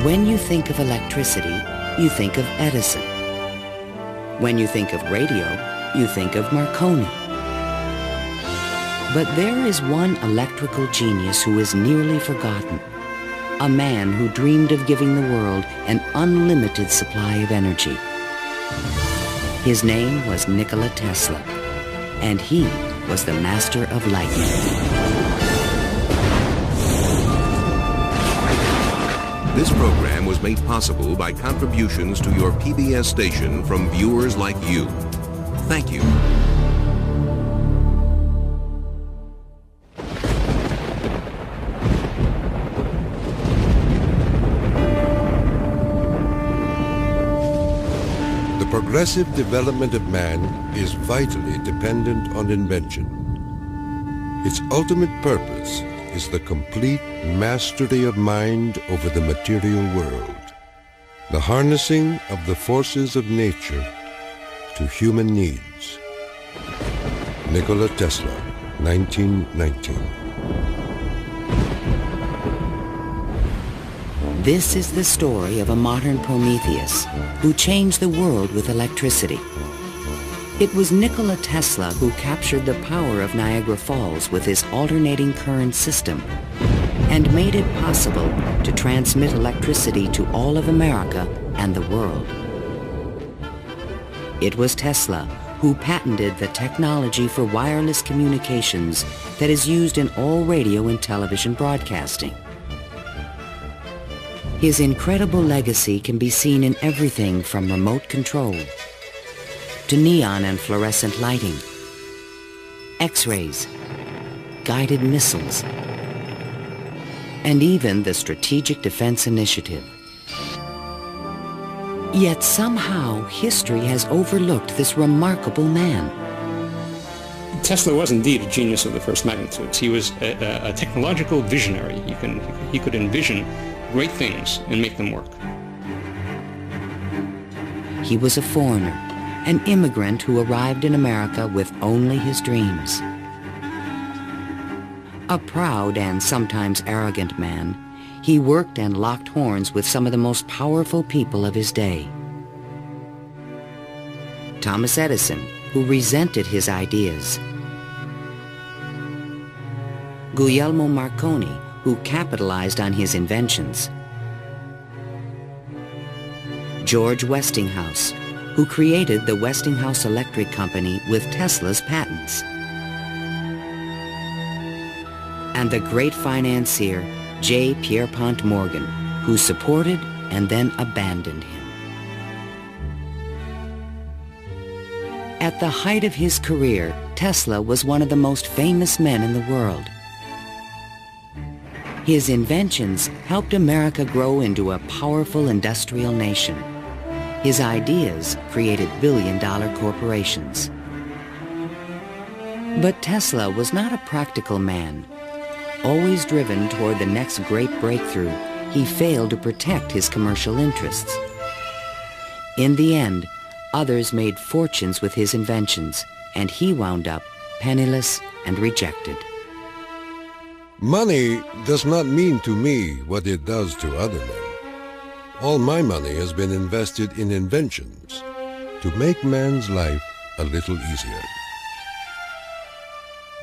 When you think of electricity, you think of Edison. When you think of radio, you think of Marconi. But there is one electrical genius who is nearly forgotten. A man who dreamed of giving the world an unlimited supply of energy. His name was Nikola Tesla, and he was the master of lightning. This program was made possible by contributions to your PBS station from viewers like you. Thank you. The progressive development of man is vitally dependent on invention. Its ultimate purpose is the complete mastery of mind over the material world, the harnessing of the forces of nature to human needs. Nikola Tesla, 1919. This is the story of a modern Prometheus who changed the world with electricity. It was Nikola Tesla who captured the power of Niagara Falls with his alternating current system and made it possible to transmit electricity to all of America and the world. It was Tesla who patented the technology for wireless communications that is used in all radio and television broadcasting. His incredible legacy can be seen in everything from remote control to neon and fluorescent lighting, X-rays, guided missiles, and even the Strategic Defense Initiative. Yet somehow history has overlooked this remarkable man. Tesla was indeed a genius of the first magnitude. He was a technological visionary. He could envision great things and make them work. He was a foreigner, an immigrant who arrived in America with only his dreams. A proud and sometimes arrogant man, he worked and locked horns with some of the most powerful people of his day. Thomas Edison, who resented his ideas. Guglielmo Marconi, who capitalized on his inventions. George Westinghouse, who created the Westinghouse Electric Company with Tesla's patents. And the great financier, J. Pierpont Morgan, who supported and then abandoned him. At the height of his career, Tesla was one of the most famous men in the world. His inventions helped America grow into a powerful industrial nation. His ideas created billion-dollar corporations. But Tesla was not a practical man. Always driven toward the next great breakthrough, he failed to protect his commercial interests. In the end, others made fortunes with his inventions, and he wound up penniless and rejected. Money does not mean to me what it does to other men. All my money has been invested in inventions to make man's life a little easier.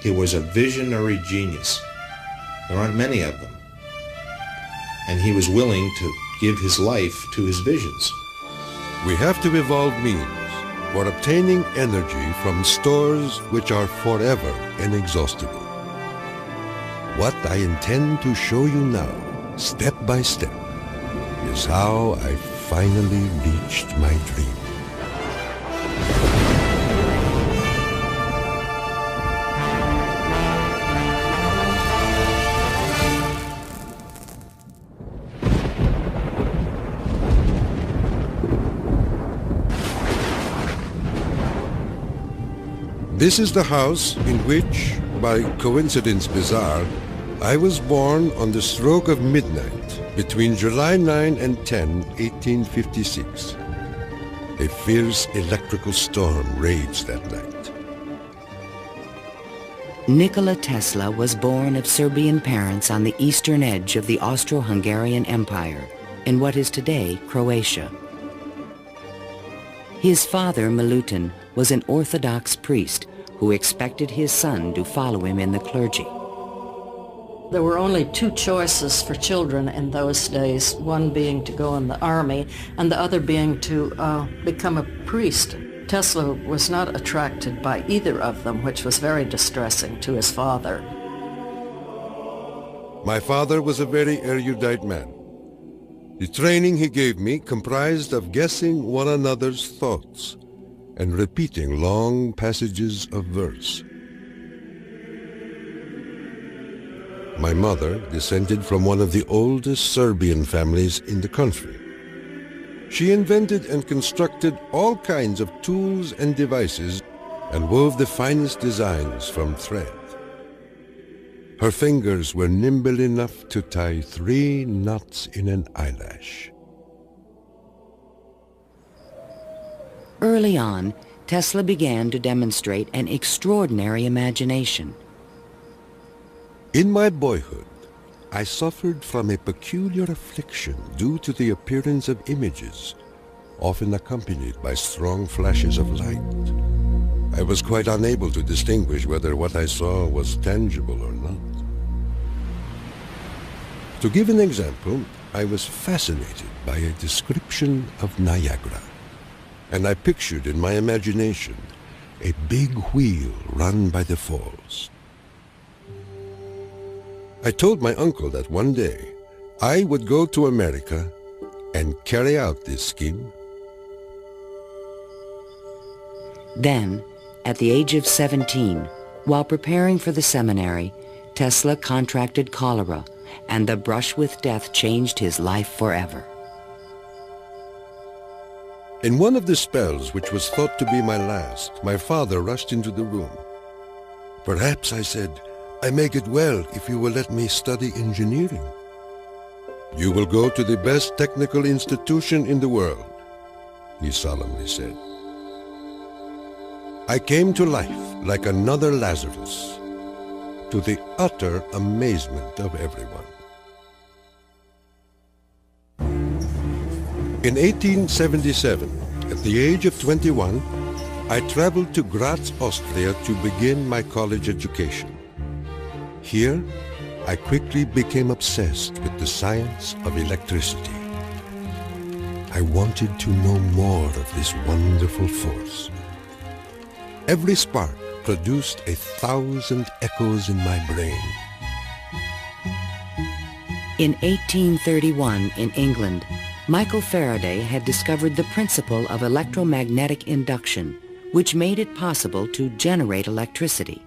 He was a visionary genius. There aren't many of them. And he was willing to give his life to his visions. We have to evolve means for obtaining energy from stores which are forever inexhaustible. What I intend to show you now, step by step, is how I finally reached my dream. This is the house in which, by coincidence bizarre, I was born on the stroke of midnight between July 9 and 10, 1856. A fierce electrical storm raged that night. Nikola Tesla was born of Serbian parents on the eastern edge of the Austro-Hungarian Empire, in what is today Croatia. His father, Milutin, was an Orthodox priest who expected his son to follow him in the clergy. There were only two choices for children in those days, one being to go in the army and the other being to become a priest. Tesla was not attracted by either of them, which was very distressing to his father. My father was a very erudite man. The training he gave me comprised of guessing one another's thoughts and repeating long passages of verse. My mother descended from one of the oldest Serbian families in the country. She invented and constructed all kinds of tools and devices and wove the finest designs from thread. Her fingers were nimble enough to tie 3 knots in an eyelash. Early on, Tesla began to demonstrate an extraordinary imagination. In my boyhood, I suffered from a peculiar affliction due to the appearance of images, often accompanied by strong flashes of light. I was quite unable to distinguish whether what I saw was tangible or not. To give an example, I was fascinated by a description of Niagara, and I pictured in my imagination a big wheel run by the falls. I told my uncle that one day I would go to America and carry out this scheme. Then, at the age of 17, while preparing for the seminary, Tesla contracted cholera, and the brush with death changed his life forever. In one of the spells, which was thought to be my last, my father rushed into the room. "Perhaps," I said, "I may get well if you will let me study engineering." "You will go to the best technical institution in the world," he solemnly said. I came to life like another Lazarus, to the utter amazement of everyone. In 1877, at the age of 21, I traveled to Graz, Austria to begin my college education. Here, I quickly became obsessed with the science of electricity. I wanted to know more of this wonderful force. Every spark produced 1,000 echoes in my brain. In 1831, in England, Michael Faraday had discovered the principle of electromagnetic induction, which made it possible to generate electricity.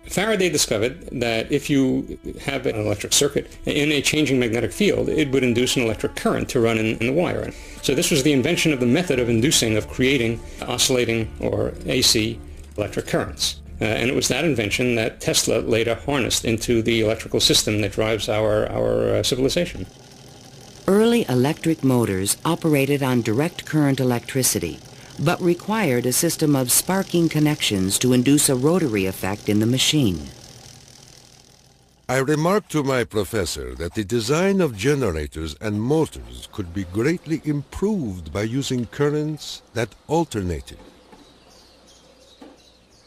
Faraday discovered that if you have an electric circuit in a changing magnetic field, it would induce an electric current to run in the wire. So this was the invention of the method of inducing, of creating oscillating or AC electric currents. And it was that invention that Tesla later harnessed into the electrical system that drives our civilization. Early electric motors operated on direct current electricity, but required a system of sparking connections to induce a rotary effect in the machine. I remarked to my professor that the design of generators and motors could be greatly improved by using currents that alternated.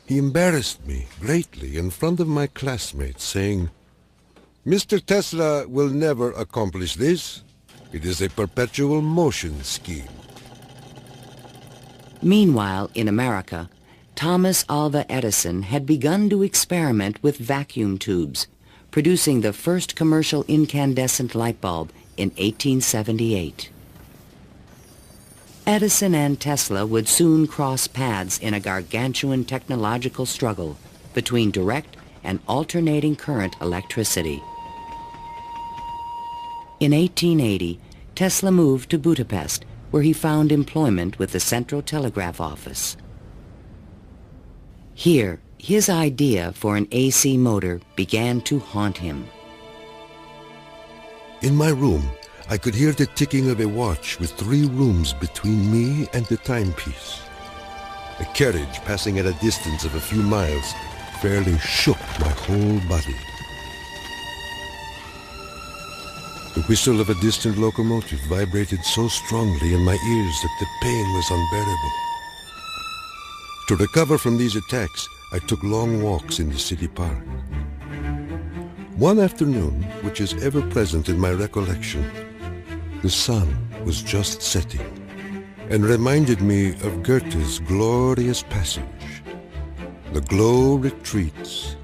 He embarrassed me greatly in front of my classmates, saying, "Mr. Tesla will never accomplish this. It is a perpetual motion scheme." Meanwhile, in America, Thomas Alva Edison had begun to experiment with vacuum tubes, producing the first commercial incandescent light bulb in 1878. Edison and Tesla would soon cross paths in a gargantuan technological struggle between direct and alternating current electricity. In 1880, Tesla moved to Budapest, where he found employment with the Central Telegraph Office. Here, his idea for an AC motor began to haunt him. In my room, I could hear the ticking of a watch with 3 rooms between me and the timepiece. A carriage passing at a distance of a few miles fairly shook my whole body. The whistle of a distant locomotive vibrated so strongly in my ears that the pain was unbearable. To recover from these attacks, I took long walks in the city park. One afternoon, which is ever present in my recollection, the sun was just setting and reminded me of Goethe's glorious passage. The glow retreats.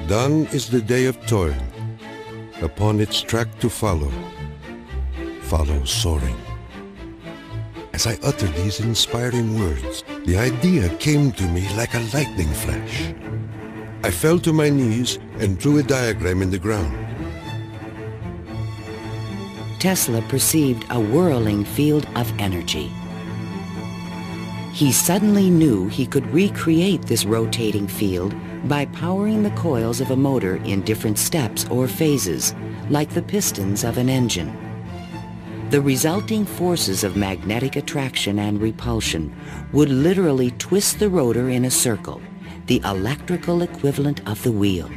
Done is the day of toil. Upon its track to follow soaring. As I uttered these inspiring words, the idea came to me like a lightning flash. I fell to my knees and drew a diagram in the ground. Tesla perceived a whirling field of energy. He suddenly knew he could recreate this rotating field by powering the coils of a motor in different steps or phases, like the pistons of an engine. The resulting forces of magnetic attraction and repulsion would literally twist the rotor in a circle, the electrical equivalent of the wheel.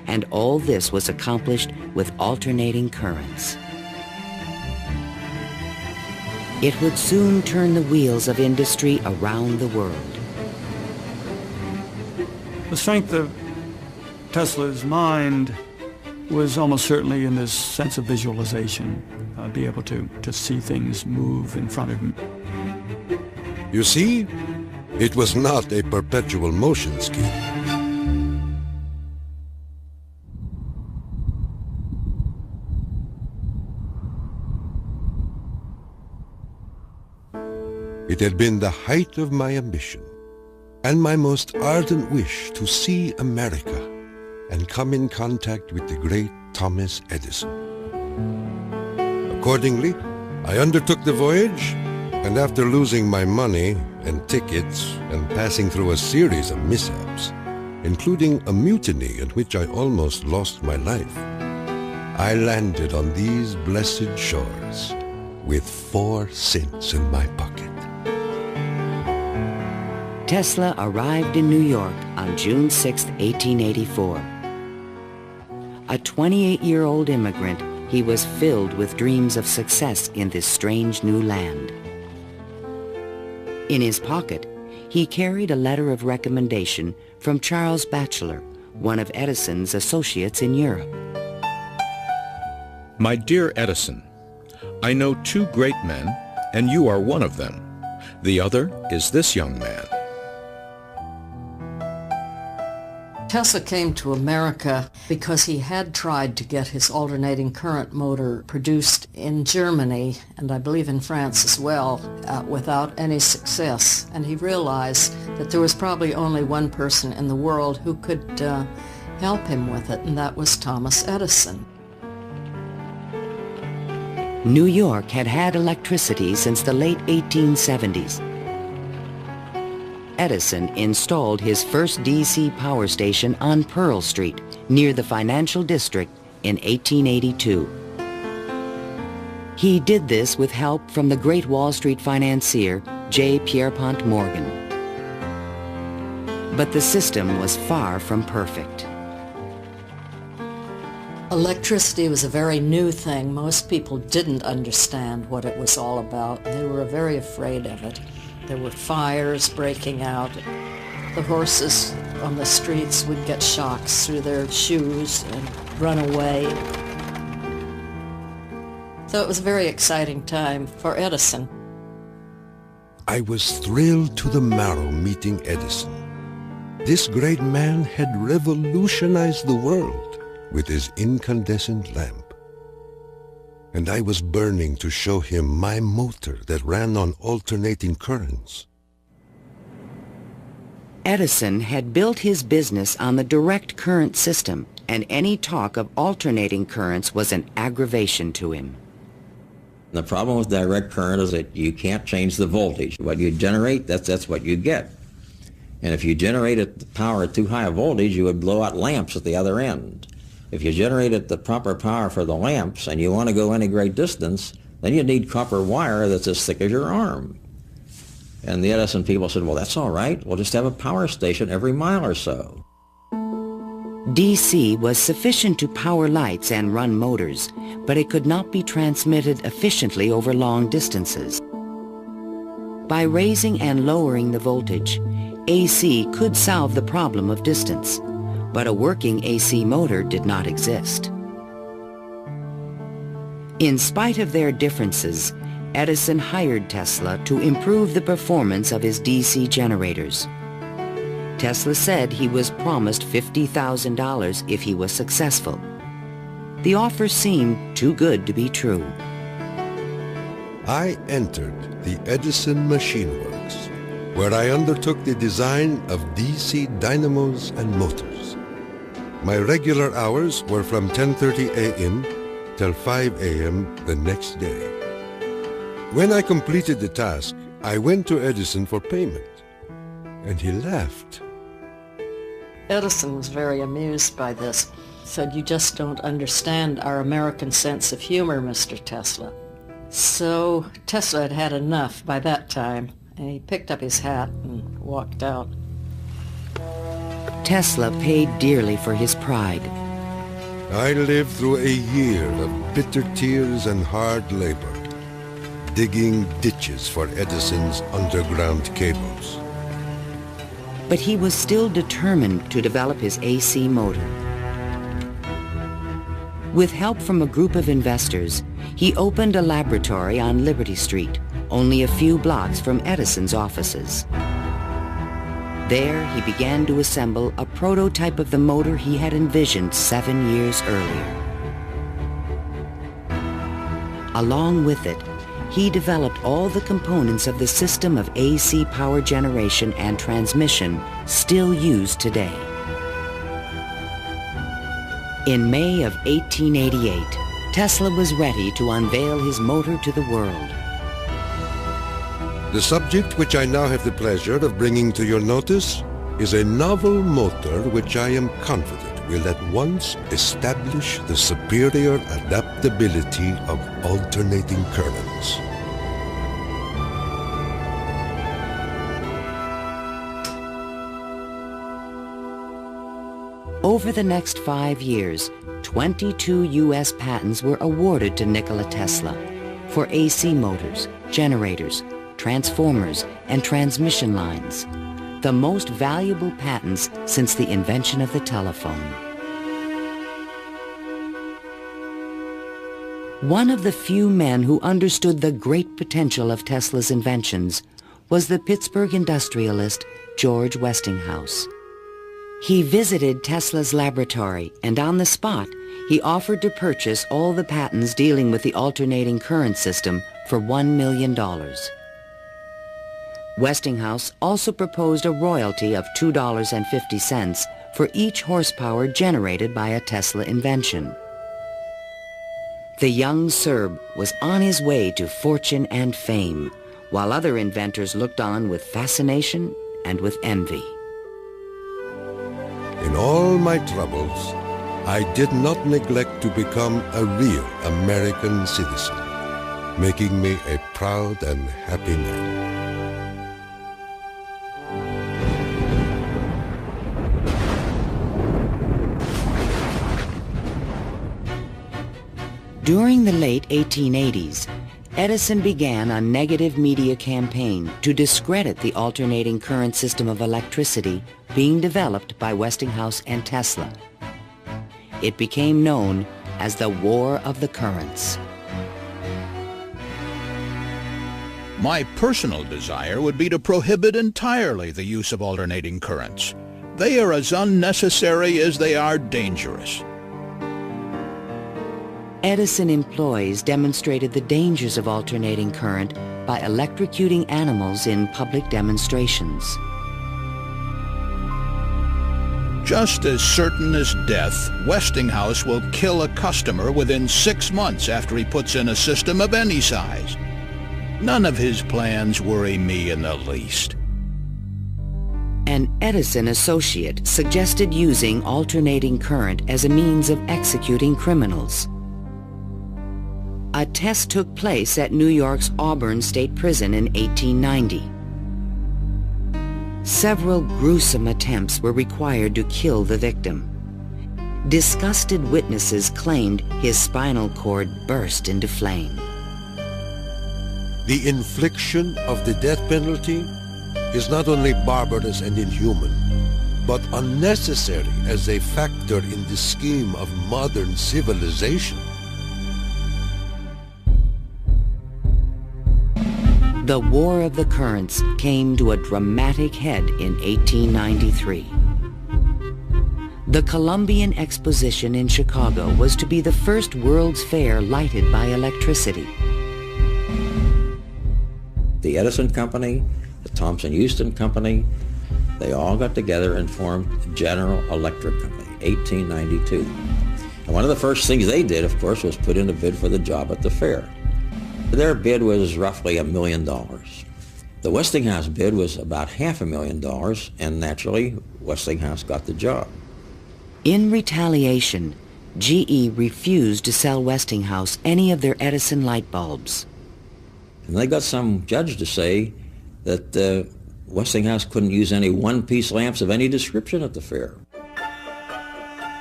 And all this was accomplished with alternating currents. It would soon turn the wheels of industry around the world. The strength of Tesla's mind was almost certainly in this sense of visualization, be able to see things move in front of him. You see, it was not a perpetual motion scheme. It had been the height of my ambition and my most ardent wish to see America and come in contact with the great Thomas Edison. Accordingly, I undertook the voyage, and after losing my money and tickets and passing through a series of mishaps, including a mutiny in which I almost lost my life, I landed on these blessed shores with 4 cents in my pocket. Tesla arrived in New York on June 6, 1884. A 28-year-old immigrant, he was filled with dreams of success in this strange new land. In his pocket, he carried a letter of recommendation from Charles Batchelor, one of Edison's associates in Europe. My dear Edison, I know 2 great men, and you are one of them. The other is this young man. Tesla came to America because he had tried to get his alternating current motor produced in Germany, and I believe in France as well, without any success. And he realized that there was probably only one person in the world who could help him with it, and that was Thomas Edison. New York had had electricity since the late 1870s. Edison installed his first DC power station on Pearl Street, near the financial district, in 1882. He did this with help from the great Wall Street financier, J. Pierpont Morgan. But the system was far from perfect. Electricity was a very new thing. Most people didn't understand what it was all about. They were very afraid of it. There were fires breaking out. The horses on the streets would get shocks through their shoes and run away. So it was a very exciting time for Edison. I was thrilled to the marrow meeting Edison. This great man had revolutionized the world with his incandescent lamp. And I was burning to show him my motor that ran on alternating currents. Edison had built his business on the direct current system, and any talk of alternating currents was an aggravation to him. The problem with direct current is that you can't change the voltage. What you generate, that's what you get. And if you generated the power at too high a voltage, you would blow out lamps at the other end. If you generated the proper power for the lamps and you want to go any great distance, then you need copper wire that's as thick as your arm. And the Edison people said, well, that's all right. We'll just have a power station every mile or so. DC was sufficient to power lights and run motors, but it could not be transmitted efficiently over long distances. By raising and lowering the voltage, AC could solve the problem of distance, but a working AC motor did not exist. In spite of their differences, Edison hired Tesla to improve the performance of his DC generators. Tesla said he was promised $50,000 if he was successful. The offer seemed too good to be true. I entered the Edison Machine Works, where I undertook the design of DC dynamos and motors. My regular hours were from 10:30 a.m. till 5 a.m. the next day. When I completed the task, I went to Edison for payment, and he laughed. Edison was very amused by this. Said, "You just don't understand our American sense of humor, Mr. Tesla." So Tesla had had enough by that time, and he picked up his hat and walked out. Tesla paid dearly for his pride. I lived through a year of bitter tears and hard labor, digging ditches for Edison's underground cables. But he was still determined to develop his AC motor. With help from a group of investors, he opened a laboratory on Liberty Street, only a few blocks from Edison's offices. There, he began to assemble a prototype of the motor he had envisioned 7 years earlier. Along with it, he developed all the components of the system of AC power generation and transmission still used today. In May of 1888, Tesla was ready to unveil his motor to the world. The subject which I now have the pleasure of bringing to your notice is a novel motor which I am confident will at once establish the superior adaptability of alternating currents. Over the next 5 years, 22 U.S. patents were awarded to Nikola Tesla for AC motors, generators, transformers, and transmission lines, the most valuable patents since the invention of the telephone. One of the few men who understood the great potential of Tesla's inventions was the Pittsburgh industrialist George Westinghouse. He visited Tesla's laboratory, and on the spot, he offered to purchase all the patents dealing with the alternating current system for $1 million. Westinghouse also proposed a royalty of $2.50 for each horsepower generated by a Tesla invention. The young Serb was on his way to fortune and fame, while other inventors looked on with fascination and with envy. In all my troubles, I did not neglect to become a real American citizen, making me a proud and happy man. During the late 1880s, Edison began a negative media campaign to discredit the alternating current system of electricity being developed by Westinghouse and Tesla. It became known as the War of the Currents. My personal desire would be to prohibit entirely the use of alternating currents. They are as unnecessary as they are dangerous. Edison employees demonstrated the dangers of alternating current by electrocuting animals in public demonstrations. Just as certain as death, Westinghouse will kill a customer within 6 months after he puts in a system of any size. None of his plans worry me in the least. An Edison associate suggested using alternating current as a means of executing criminals. A test took place at New York's Auburn State Prison in 1890. Several gruesome attempts were required to kill the victim. disgusted witnesses claimed his spinal cord burst into flame. The infliction of the death penalty is not only barbarous and inhuman, but unnecessary as a factor in the scheme of modern civilization. The War of the Currents came to a dramatic head in 1893. The Columbian Exposition in Chicago was to be the first World's Fair lighted by electricity. The Edison Company, the Thomson-Houston Company, they all got together and formed General Electric Company, 1892. And one of the first things they did, of course, was put in a bid for the job at the fair. Their bid was roughly $1 million. The Westinghouse bid was about $500,000, and naturally, Westinghouse got the job. In retaliation, GE refused to sell Westinghouse any of their Edison light bulbs. And they got some judge to say that Westinghouse couldn't use any one-piece lamps of any description at the fair.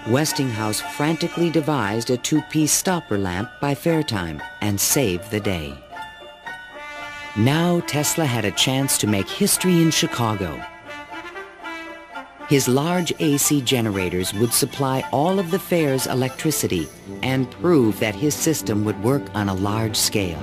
Westinghouse frantically devised a two-piece stopper lamp by fair time and saved the day. Now Tesla had a chance to make history in Chicago. His large AC generators would supply all of the fair's electricity and prove that his system would work on a large scale.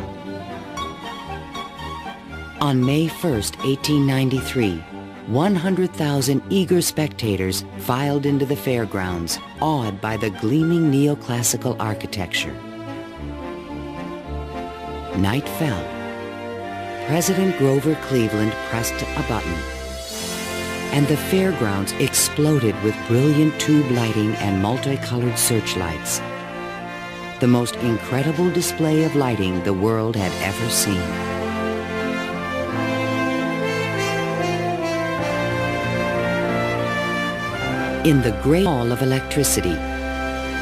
On May 1st, 1893, 100,000 eager spectators filed into the fairgrounds, awed by the gleaming neoclassical architecture. Night fell. President Grover Cleveland pressed a button, and the fairgrounds exploded with brilliant tube lighting and multicolored searchlights. The most incredible display of lighting the world had ever seen. In the great hall of electricity,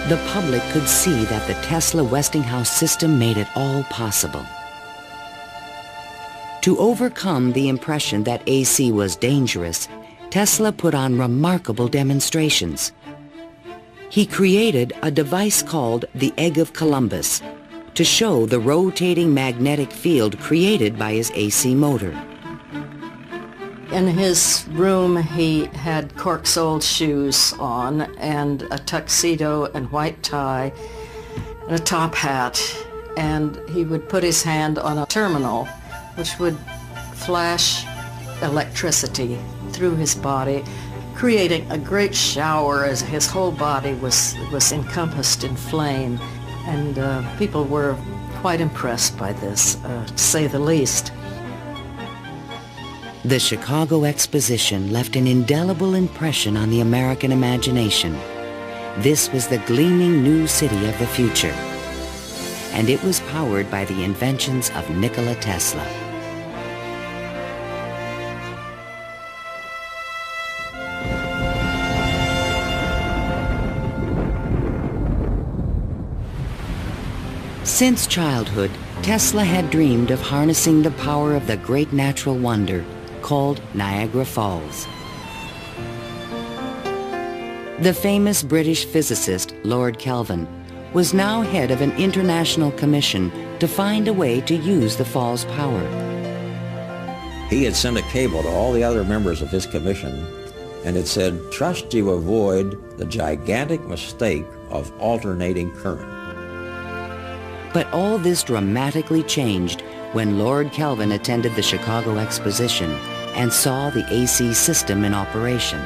the public could see that the Tesla Westinghouse system made it all possible. To overcome the impression that AC was dangerous, Tesla put on remarkable demonstrations. He created a device called the Egg of Columbus to show the rotating magnetic field created by his AC motor. In his room, he had cork-soled shoes on and a tuxedo and white tie and a top hat, and he would put his hand on a terminal which would flash electricity through his body, creating a great shower as his whole body was encompassed in flame, and people were quite impressed by this, to say the least. The Chicago Exposition left an indelible impression on the American imagination. This was the gleaming new city of the future, and it was powered by the inventions of Nikola Tesla. Since childhood, Tesla had dreamed of harnessing the power of the great natural wonder called Niagara Falls. The famous British physicist Lord Kelvin was now head of an international commission to find a way to use the fall's power. He had sent a cable to all the other members of his commission, and it said, "Trust you avoid the gigantic mistake of alternating current." But all this dramatically changed when Lord Kelvin attended the Chicago Exposition and saw the AC system in operation.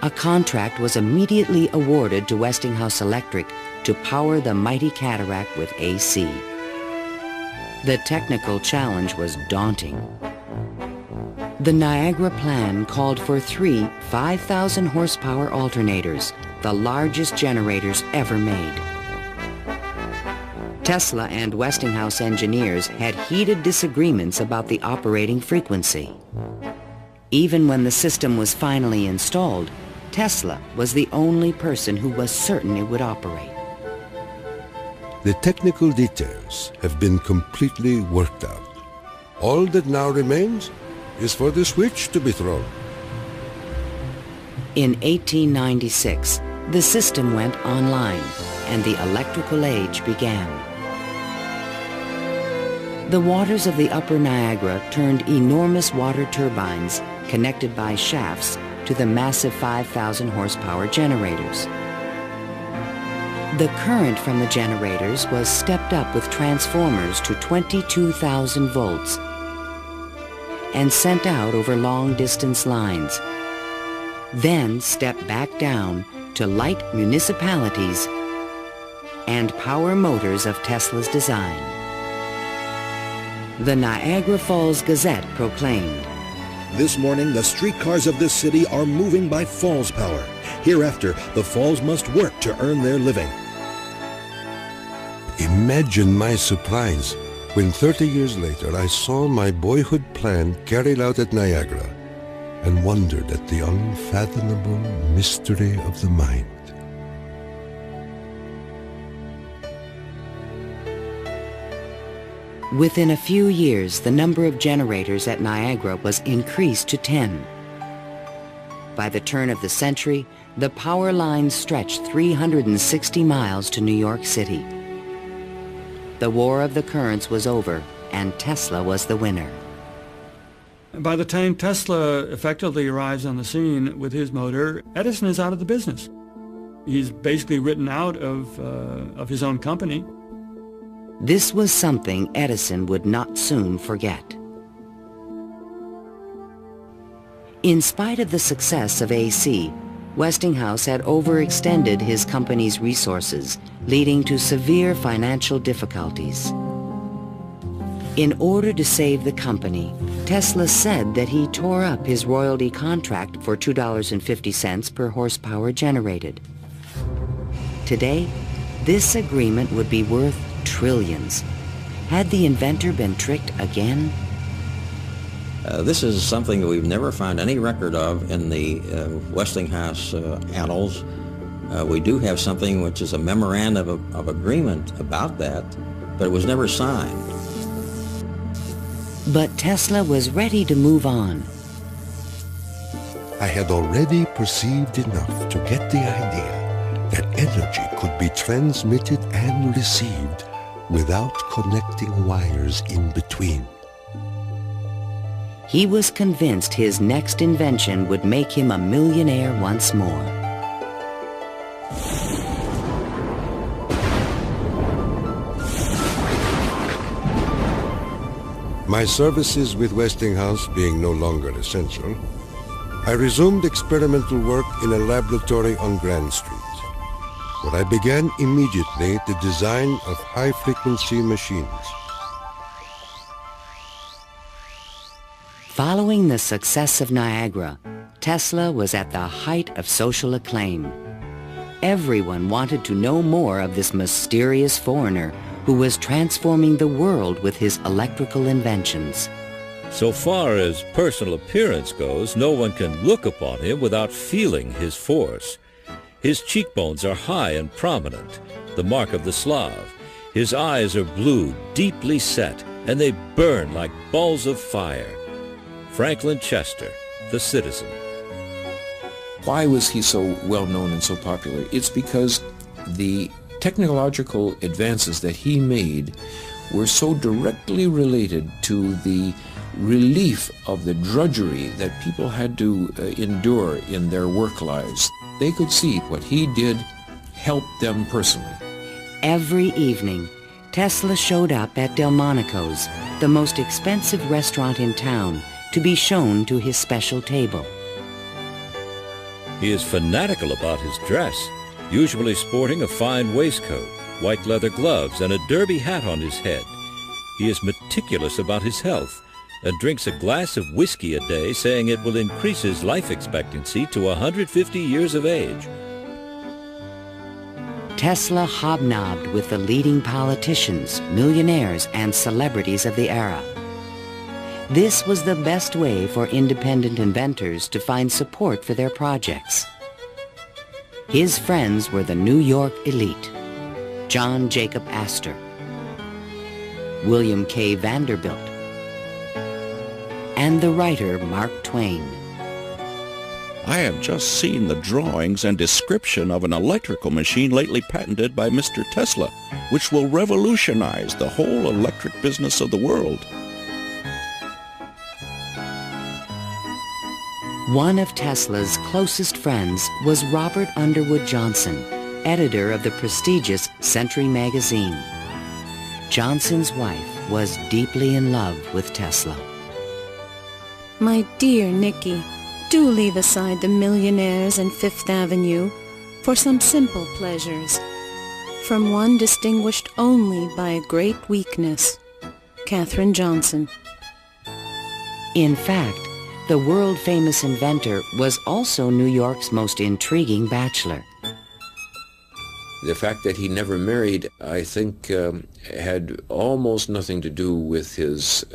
A contract was immediately awarded to Westinghouse Electric to power the mighty cataract with AC. The technical challenge was daunting. The Niagara plan called for 3 5,000 horsepower alternators, the largest generators ever made. Tesla and Westinghouse engineers had heated disagreements about the operating frequency. Even when the system was finally installed, Tesla was the only person who was certain it would operate. The technical details have been completely worked out. All that now remains is for the switch to be thrown. In 1896, The system went online, and the electrical age began. The waters of the upper Niagara turned enormous water turbines connected by shafts to the massive 5,000 horsepower generators. The current from the generators was stepped up with transformers to 22,000 volts and sent out over long-distance lines, then stepped back down to light municipalities and power motors of Tesla's design. The Niagara Falls Gazette proclaimed, "This morning, the streetcars of this city are moving by Falls power. Hereafter, the Falls must work to earn their living." Imagine my surprise when 30 years later I saw my boyhood plan carried out at Niagara and wondered at the unfathomable mystery of the mind. Within a few years, the number of generators at Niagara was increased to 10. By the turn of the century, the power lines stretched 360 miles to New York City. The War of the Currents was over, and Tesla was the winner. By the time Tesla effectively arrives on the scene with his motor, Edison is out of the business. He's basically written out of his own company. This was something Edison would not soon forget. In spite of the success of AC, Westinghouse had overextended his company's resources, leading to severe financial difficulties. In order to save the company, Tesla said that he tore up his royalty contract for $2.50 per horsepower generated. Today, this agreement would be worth trillions. Had the inventor been tricked again? This is something that we've never found any record of in the Westinghouse annals. We do have something which is a memorandum of agreement about that, but it was never signed. But Tesla was ready to move on. I had already perceived enough to get the idea that energy could be transmitted and received without connecting wires in between. He was convinced his next invention would make him a millionaire once more. My services with Westinghouse being no longer essential, I resumed experimental work in a laboratory on Grand Street, where I began immediately the design of high-frequency machines. Following the success of Niagara, Tesla was at the height of social acclaim. Everyone wanted to know more of this mysterious foreigner who was transforming the world with his electrical inventions. So far as personal appearance goes, no one can look upon him without feeling his force. His cheekbones are high and prominent, the mark of the Slav. His eyes are blue, deeply set, and they burn like balls of fire. Franklin Chester, the citizen. Why was he so well known and so popular? It's because the technological advances that he made were so directly related to the relief of the drudgery that people had to endure in their work lives. They could see what he did helped them personally. Every evening, Tesla showed up at Delmonico's, the most expensive restaurant in town, to be shown to his special table. He is fanatical about his dress, usually sporting a fine waistcoat, white leather gloves, and a derby hat on his head. He is meticulous about his health and drinks a glass of whiskey a day, saying it will increase his life expectancy to 150 years of age. Tesla hobnobbed with the leading politicians, millionaires, and celebrities of the era. This was the best way for independent inventors to find support for their projects. His friends were the New York elite, John Jacob Astor, William K. Vanderbilt, and the writer Mark Twain. I have just seen the drawings and description of an electrical machine lately patented by Mr. Tesla, which will revolutionize the whole electric business of the world. One of Tesla's closest friends was Robert Underwood Johnson, editor of the prestigious Century magazine. Johnson's wife was deeply in love with Tesla. My dear Nicky, do leave aside the millionaires and Fifth Avenue for some simple pleasures. From one distinguished only by a great weakness, Katherine Johnson. In fact, the world-famous inventor was also New York's most intriguing bachelor. The fact that he never married, I think, had almost nothing to do with his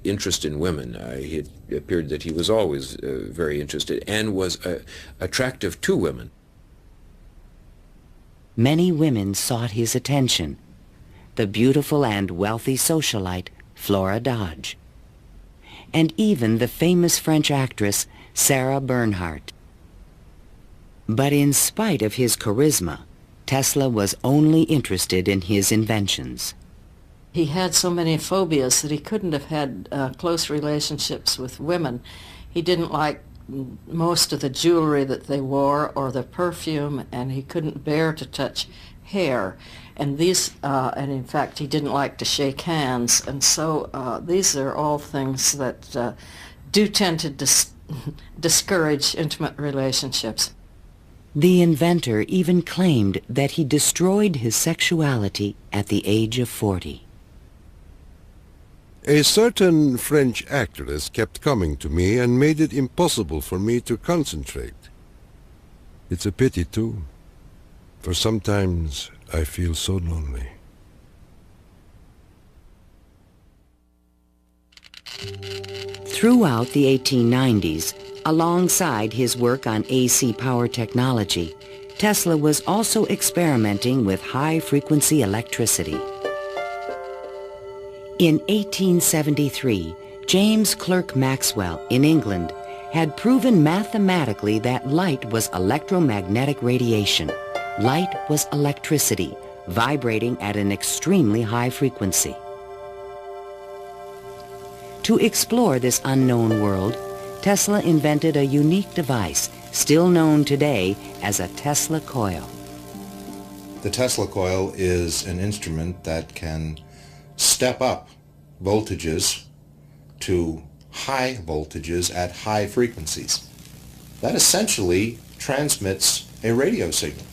interest in women. It appeared that he was always very interested and was attractive to women. Many women sought his attention. The beautiful and wealthy socialite Flora Dodge, and even the famous French actress Sarah Bernhardt. But in spite of his charisma, Tesla was only interested in his inventions. He had so many phobias that he couldn't have had close relationships with women. He didn't like most of the jewelry that they wore or the perfume, and he couldn't bear to touch hair. And and in fact, he didn't like to shake hands. And so these are all things that do tend to discourage intimate relationships. The inventor even claimed that he destroyed his sexuality at the age of 40. A certain French actress kept coming to me and made it impossible for me to concentrate. It's a pity, too, for sometimes I feel so lonely. Throughout the 1890s, alongside his work on AC power technology, Tesla was also experimenting with high-frequency electricity. In 1873, James Clerk Maxwell in England had proven mathematically that light was electromagnetic radiation. Light was electricity, vibrating at an extremely high frequency. To explore this unknown world, Tesla invented a unique device, still known today as a Tesla coil. The Tesla coil is an instrument that can step up voltages to high voltages at high frequencies. That essentially transmits a radio signal.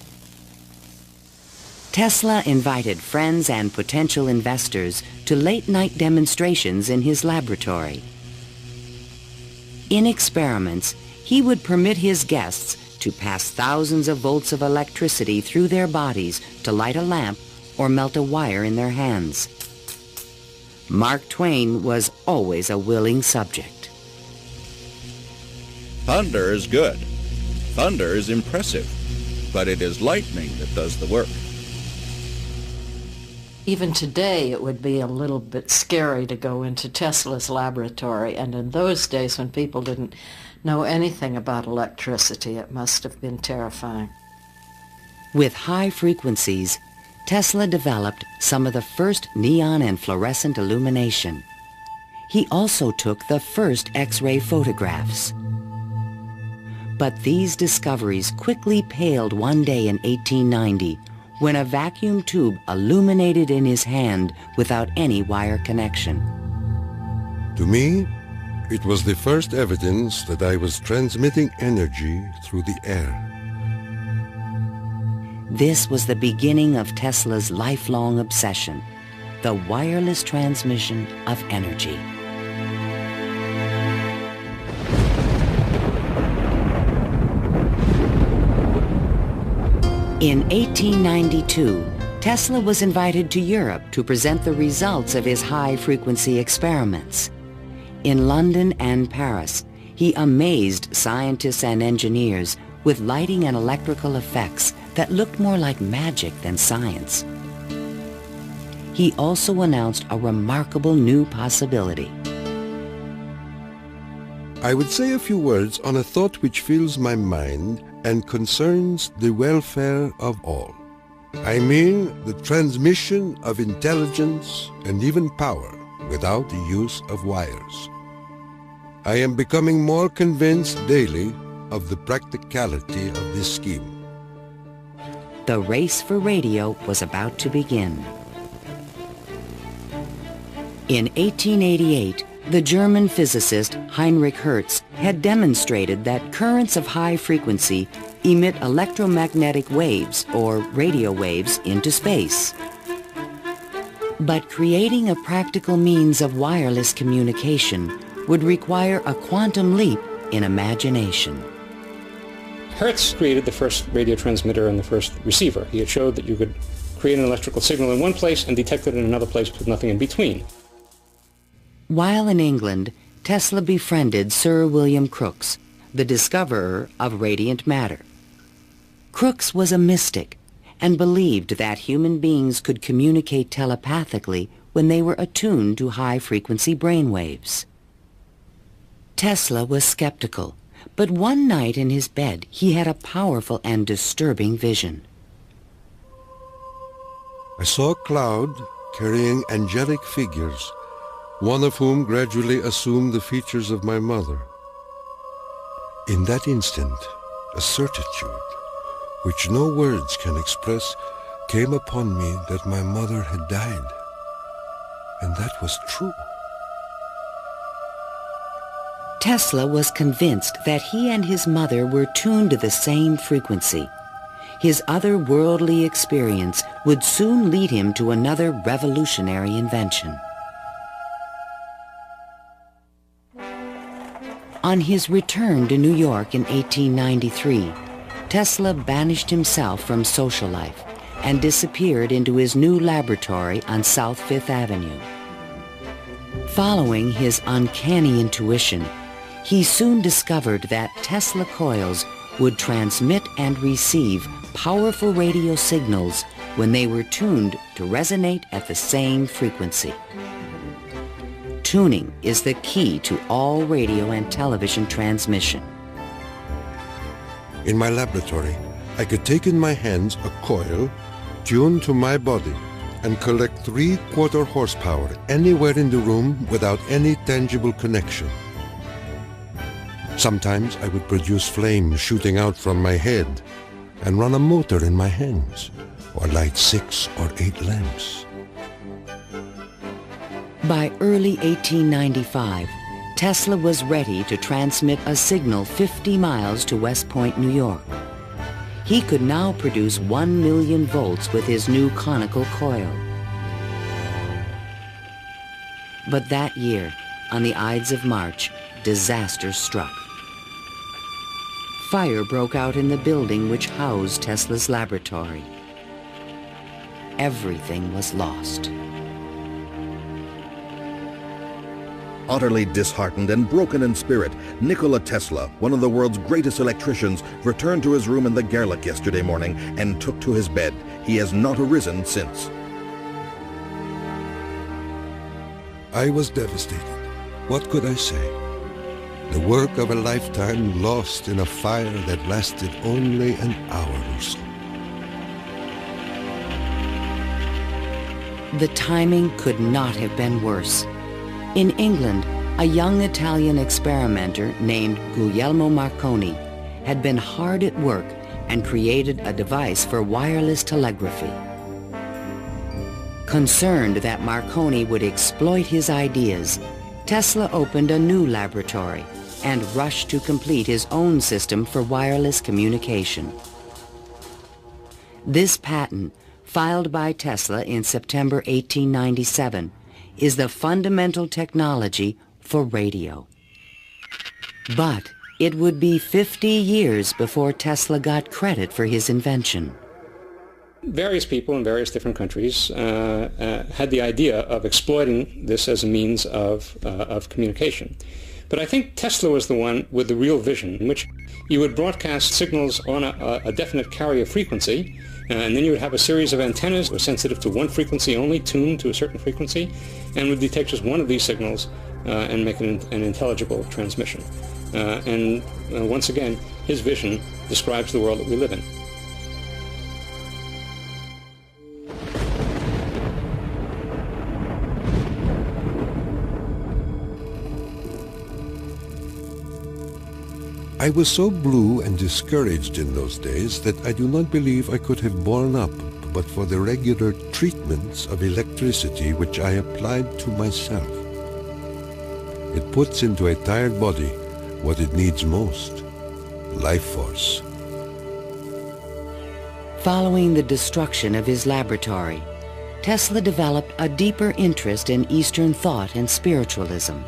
Tesla invited friends and potential investors to late-night demonstrations in his laboratory. In experiments, he would permit his guests to pass thousands of volts of electricity through their bodies to light a lamp or melt a wire in their hands. Mark Twain was always a willing subject. Thunder is good. Thunder is impressive. But it is lightning that does the work. Even today, it would be a little bit scary to go into Tesla's laboratory, and in those days when people didn't know anything about electricity, it must have been terrifying. With high frequencies, Tesla developed some of the first neon and fluorescent illumination. He also took the first X-ray photographs. But these discoveries quickly paled one day in 1890 when a vacuum tube illuminated in his hand without any wire connection. To me, it was the first evidence that I was transmitting energy through the air. This was the beginning of Tesla's lifelong obsession, the wireless transmission of energy. In 1892, Tesla was invited to Europe to present the results of his high-frequency experiments. In London and Paris, he amazed scientists and engineers with lighting and electrical effects that looked more like magic than science. He also announced a remarkable new possibility. I would say a few words on a thought which fills my mind and concerns the welfare of all. I mean the transmission of intelligence and even power without the use of wires. I am becoming more convinced daily of the practicality of this scheme. The race for radio was about to begin. In 1888, the German physicist Heinrich Hertz had demonstrated that currents of high frequency emit electromagnetic waves, or radio waves, into space. But creating a practical means of wireless communication would require a quantum leap in imagination. Hertz created the first radio transmitter and the first receiver. He had showed that you could create an electrical signal in one place and detect it in another place with nothing in between. While in England, Tesla befriended Sir William Crookes, the discoverer of radiant matter. Crookes was a mystic and believed that human beings could communicate telepathically when they were attuned to high-frequency brainwaves. Tesla was skeptical, but one night in his bed he had a powerful and disturbing vision. I saw a cloud carrying angelic figures, one of whom gradually assumed the features of my mother. In that instant, a certitude, which no words can express, came upon me that my mother had died. And that was true. Tesla was convinced that he and his mother were tuned to the same frequency. His otherworldly experience would soon lead him to another revolutionary invention. On his return to New York in 1893, Tesla banished himself from social life and disappeared into his new laboratory on South Fifth Avenue. Following his uncanny intuition, he soon discovered that Tesla coils would transmit and receive powerful radio signals when they were tuned to resonate at the same frequency. Tuning is the key to all radio and television transmission. In my laboratory, I could take in my hands a coil tuned to my body and collect 3/4 horsepower anywhere in the room without any tangible connection. Sometimes I would produce flames shooting out from my head and run a motor in my hands, or light 6 or 8 lamps. By early 1895, Tesla was ready to transmit a signal 50 miles to West Point, New York. He could now produce 1 million volts with his new conical coil. But that year, on the Ides of March, disaster struck. Fire broke out in the building which housed Tesla's laboratory. Everything was lost. Utterly disheartened and broken in spirit, Nikola Tesla, one of the world's greatest electricians, returned to his room in the Gerlach yesterday morning and took to his bed. He has not arisen since. I was devastated. What could I say? The work of a lifetime lost in a fire that lasted only an hour or so. The timing could not have been worse. In England, a young Italian experimenter named Guglielmo Marconi had been hard at work and created a device for wireless telegraphy. Concerned that Marconi would exploit his ideas, Tesla opened a new laboratory and rushed to complete his own system for wireless communication. This patent, filed by Tesla in September 1897, is the fundamental technology for radio. But it would be 50 years before Tesla got credit for his invention. Various people in various different countries had the idea of exploiting this as a means of communication. But I think Tesla was the one with the real vision, in which you would broadcast signals on a definite carrier frequency, and then you would have a series of antennas that were sensitive to one frequency only, tuned to a certain frequency, and would detect just one of these signals and make an intelligible transmission. And once again, his vision describes the world that we live in. I was so blue and discouraged in those days that I do not believe I could have borne up but for the regular treatments of electricity which I applied to myself. It puts into a tired body what it needs most, life force. Following the destruction of his laboratory, Tesla developed a deeper interest in Eastern thought and spiritualism.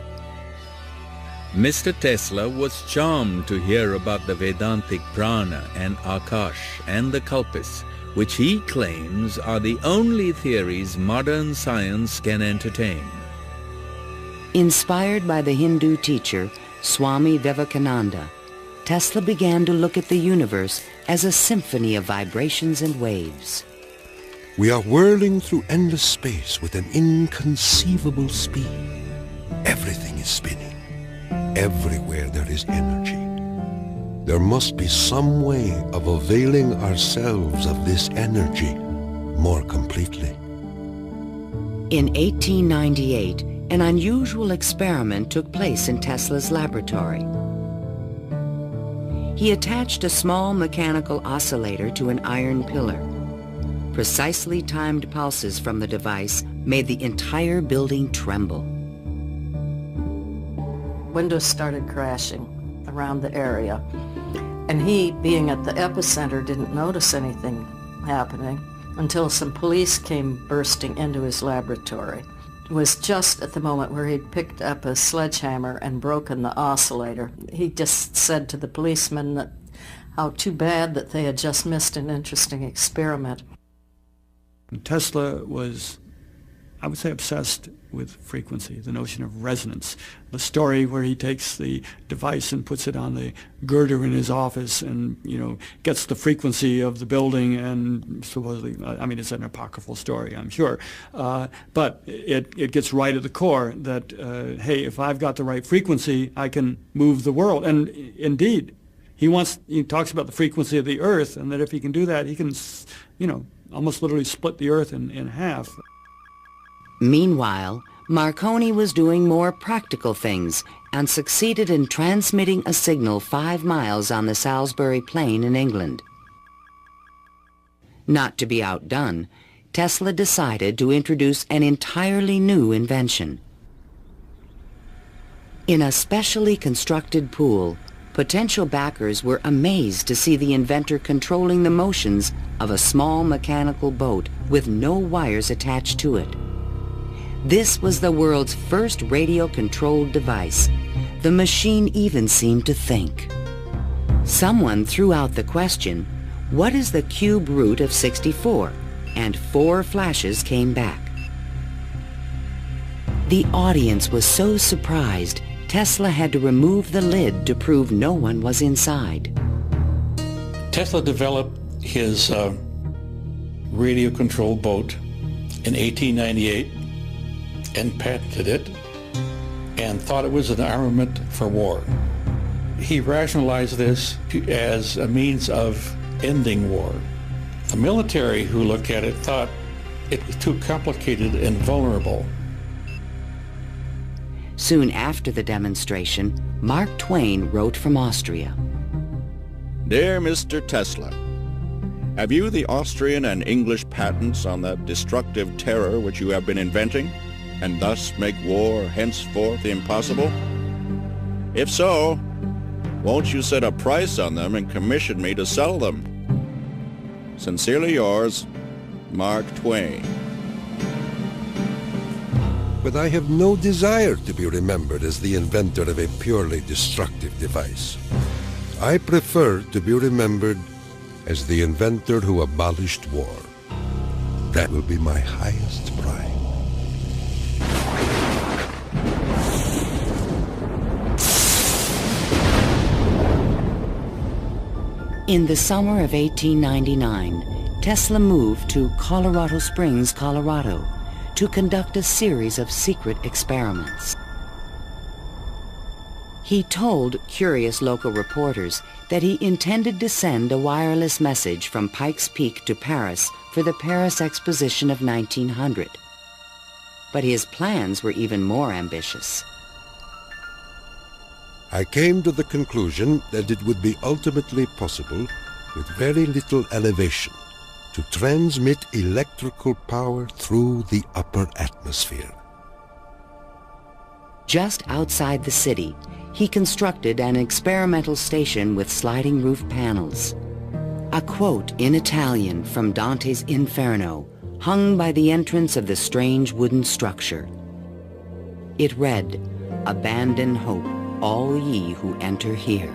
Mr. Tesla was charmed to hear about the Vedantic prana and Akash and the Kalpis, which he claims are the only theories modern science can entertain. Inspired by the Hindu teacher Swami Vivekananda, Tesla began to look at the universe as a symphony of vibrations and waves. We are whirling through endless space with an inconceivable speed. Everything is spinning. Everywhere there is energy. There must be some way of availing ourselves of this energy more completely. In 1898, an unusual experiment took place in Tesla's laboratory. He attached a small mechanical oscillator to an iron pillar. Precisely timed pulses from the device made the entire building tremble. Windows started crashing around the area, and he, being at the epicenter, didn't notice anything happening until some police came bursting into his laboratory. It was just at the moment where he'd picked up a sledgehammer and broken the oscillator. He just said to the policemen that how too bad that they had just missed an interesting experiment. Tesla was, I would say, obsessed with frequency, the notion of resonance. The story where he takes the device and puts it on the girder in his office and, gets the frequency of the building and supposedly, it's an apocryphal story, I'm sure, but it gets right at the core that, hey, if I've got the right frequency, I can move the world. And indeed, he talks about the frequency of the earth, and that if he can do that, he can, almost literally split the earth in half. Meanwhile, Marconi was doing more practical things and succeeded in transmitting a signal 5 miles on the Salisbury Plain in England. Not to be outdone, Tesla decided to introduce an entirely new invention. In a specially constructed pool, potential backers were amazed to see the inventor controlling the motions of a small mechanical boat with no wires attached to it. This was the world's first radio-controlled device. The machine even seemed to think. Someone threw out the question, what is the cube root of 64? And 4 flashes came back. The audience was so surprised, Tesla had to remove the lid to prove no one was inside. Tesla developed his radio-controlled boat in 1898 and patented it and thought it was an armament for war. He rationalized this as a means of ending war. The military who looked at it thought it was too complicated and vulnerable. Soon after the demonstration, Mark Twain wrote from Austria. Dear Mr. Tesla, have you the Austrian and English patents on that destructive terror which you have been inventing, and thus make war henceforth impossible? If so, won't you set a price on them and commission me to sell them? Sincerely yours, Mark Twain. But I have no desire to be remembered as the inventor of a purely destructive device. I prefer to be remembered as the inventor who abolished war. That will be my highest pride. In the summer of 1899, Tesla moved to Colorado Springs, Colorado, to conduct a series of secret experiments. He told curious local reporters that he intended to send a wireless message from Pikes Peak to Paris for the Paris Exposition of 1900. But his plans were even more ambitious. I came to the conclusion that it would be ultimately possible, with very little elevation, to transmit electrical power through the upper atmosphere. Just outside the city, he constructed an experimental station with sliding roof panels. A quote in Italian from Dante's Inferno hung by the entrance of the strange wooden structure. It read, "Abandon hope, all ye who enter here."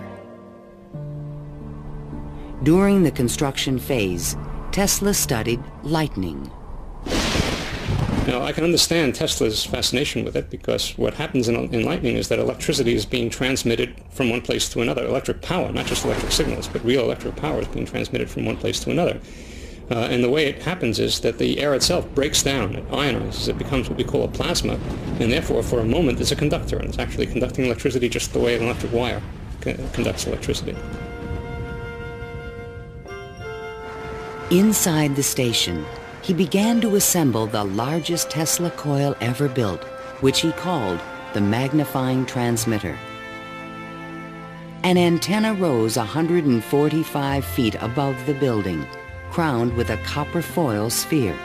During the construction phase, Tesla studied lightning. Now, I can understand Tesla's fascination with it, because what happens in lightning is that electricity is being transmitted from one place to another. Electric power, not just electric signals, but real electric power is being transmitted from one place to another. And the way it happens is that the air itself breaks down, it ionizes, it becomes what we call a plasma, and therefore for a moment it's a conductor, and it's actually conducting electricity just the way an electric wire conducts electricity. Inside the station, he began to assemble the largest Tesla coil ever built, which he called the magnifying transmitter. An antenna rose 145 feet above the building, crowned with a copper foil sphere.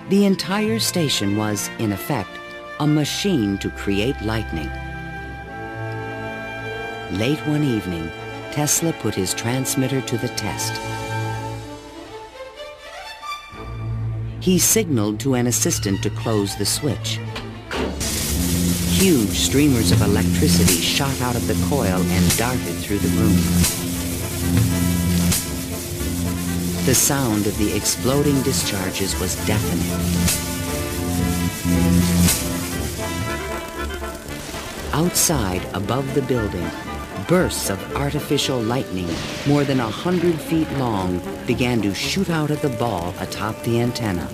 The entire station was, in effect, a machine to create lightning. Late one evening, Tesla put his transmitter to the test. He signaled to an assistant to close the switch. Huge streamers of electricity shot out of the coil and darted through the room. The sound of the exploding discharges was deafening. Outside, above the building, bursts of artificial lightning, more than 100 feet long, began to shoot out at the ball atop the antenna.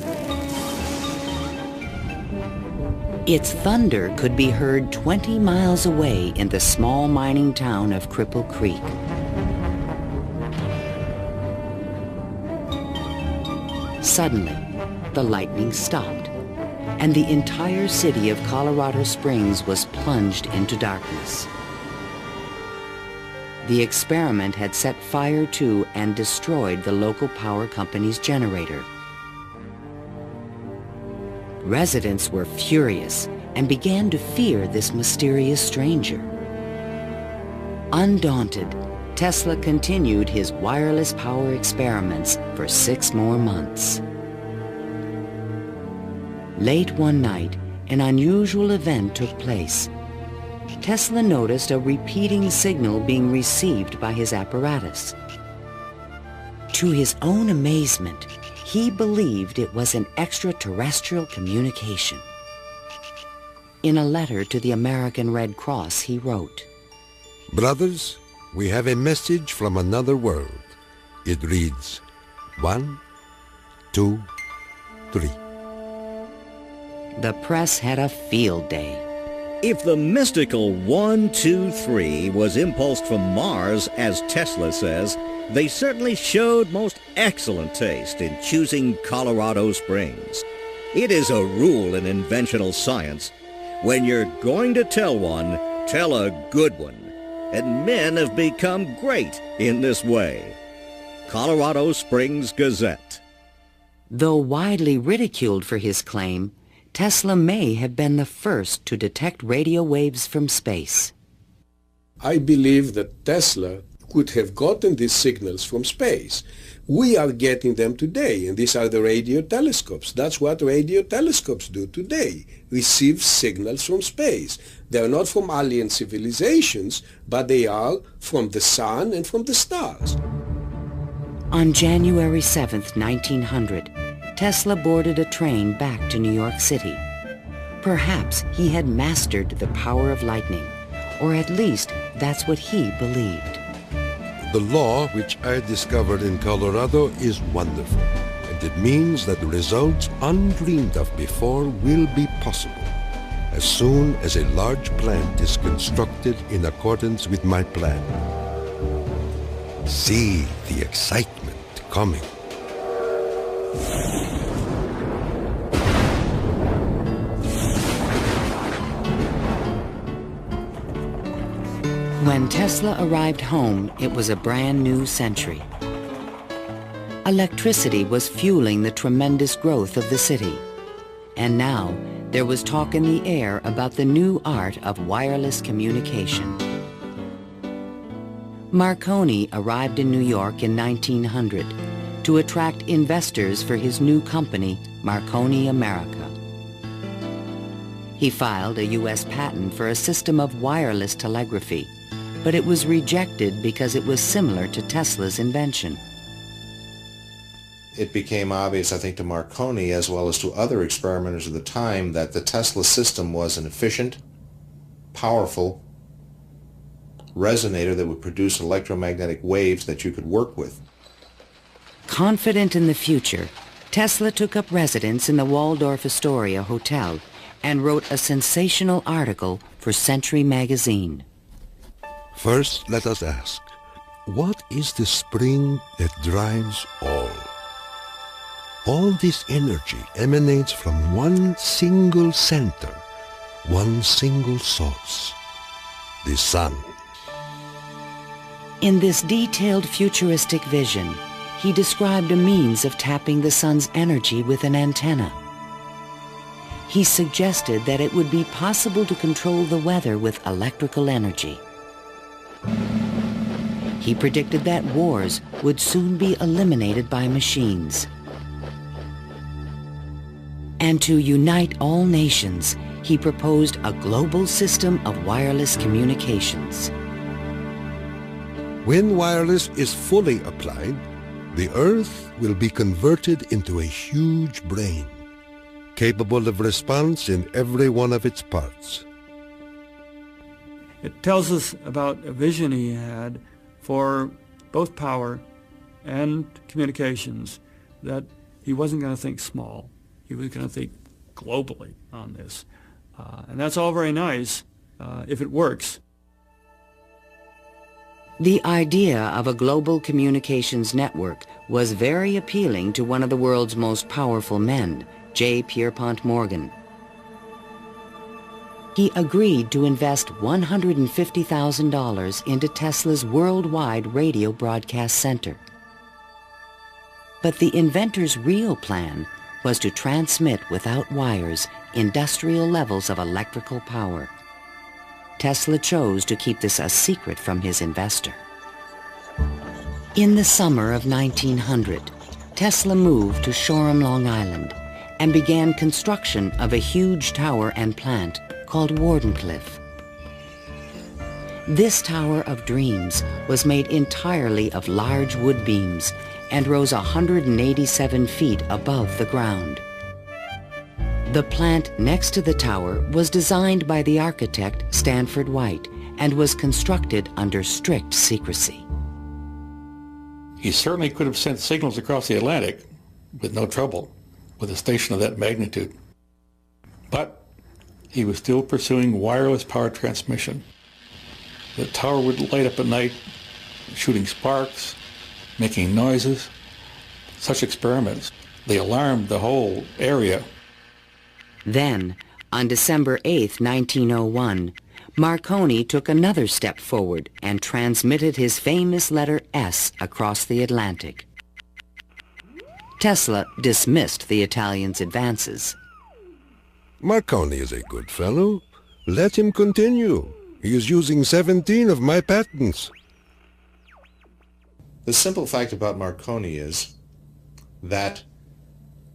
Its thunder could be heard 20 miles away in the small mining town of Cripple Creek. Suddenly, the lightning stopped, and the entire city of Colorado Springs was plunged into darkness. The experiment had set fire to and destroyed the local power company's generator. Residents were furious and began to fear this mysterious stranger. Undaunted, Tesla continued his wireless power experiments for 6 more months. Late one night, an unusual event took place. Tesla noticed a repeating signal being received by his apparatus. To his own amazement, he believed it was an extraterrestrial communication. In a letter to the American Red Cross, he wrote, "Brothers, we have a message from another world. It reads, 1, 2, 3. The press had a field day. If the mystical 1, 2, 3 was impulsed from Mars, as Tesla says, they certainly showed most excellent taste in choosing Colorado Springs. It is a rule in inventional science. When you're going to tell one, tell a good one. And men have become great in this way. Colorado Springs Gazette. Though widely ridiculed for his claim, Tesla may have been the first to detect radio waves from space. I believe that Tesla could have gotten these signals from space. We are getting them today, and these are the radio telescopes. That's what radio telescopes do today, receive signals from space. They are not from alien civilizations, but they are from the sun and from the stars. On January 7th, 1900, Tesla boarded a train back to New York City. Perhaps he had mastered the power of lightning, or at least that's what he believed. The law which I discovered in Colorado is wonderful, and it means that results undreamed of before will be possible. as soon as a large plant is constructed in accordance with my plan. See the excitement coming. When Tesla arrived home, it was a brand new century. Electricity was fueling the tremendous growth of the city. And now, there was talk in the air about the new art of wireless communication. Marconi arrived in New York in 1900 to attract investors for his new company, Marconi America. He filed a U.S. patent for a system of wireless telegraphy, but it was rejected because it was similar to Tesla's invention. It became obvious, I think, to Marconi as well as to other experimenters of the time that the Tesla system was an efficient, powerful resonator that would produce electromagnetic waves that you could work with. Confident in the future, Tesla took up residence in the Waldorf Astoria Hotel and wrote a sensational article for Century magazine. First, let us ask, what is the spring that drives all? All this energy emanates from one single center, one single source, the sun. In this detailed futuristic vision, he described a means of tapping the sun's energy with an antenna. He suggested that it would be possible to control the weather with electrical energy. He predicted that wars would soon be eliminated by machines. And to unite all nations, he proposed a global system of wireless communications. When wireless is fully applied, the Earth will be converted into a huge brain, capable of response in every one of its parts. It tells us about a vision he had for both power and communications, that he wasn't going to think small. He was going to think globally on this. And that's all very nice if it works. The idea of a global communications network was very appealing to one of the world's most powerful men, J. Pierpont Morgan. He agreed to invest $150,000 into Tesla's worldwide radio broadcast center. But the inventor's real plan was to transmit without wires industrial levels of electrical power. Tesla chose to keep this a secret from his investor. In the summer of 1900, Tesla moved to Shoreham, Long Island, and began construction of a huge tower and plant called Wardenclyffe. This Tower of Dreams was made entirely of large wood beams and rose 187 feet above the ground. The plant next to the tower was designed by the architect Stanford White and was constructed under strict secrecy. He certainly could have sent signals across the Atlantic with no trouble with a station of that magnitude. But he was still pursuing wireless power transmission. The tower would light up at night, shooting sparks, making noises. Such experiments, they alarmed the whole area. Then, on December 8, 1901, Marconi took another step forward and transmitted his famous letter S across the Atlantic. Tesla dismissed the Italian's advances. Marconi is a good fellow. Let him continue. He is using 17 of my patents. The simple fact about Marconi is that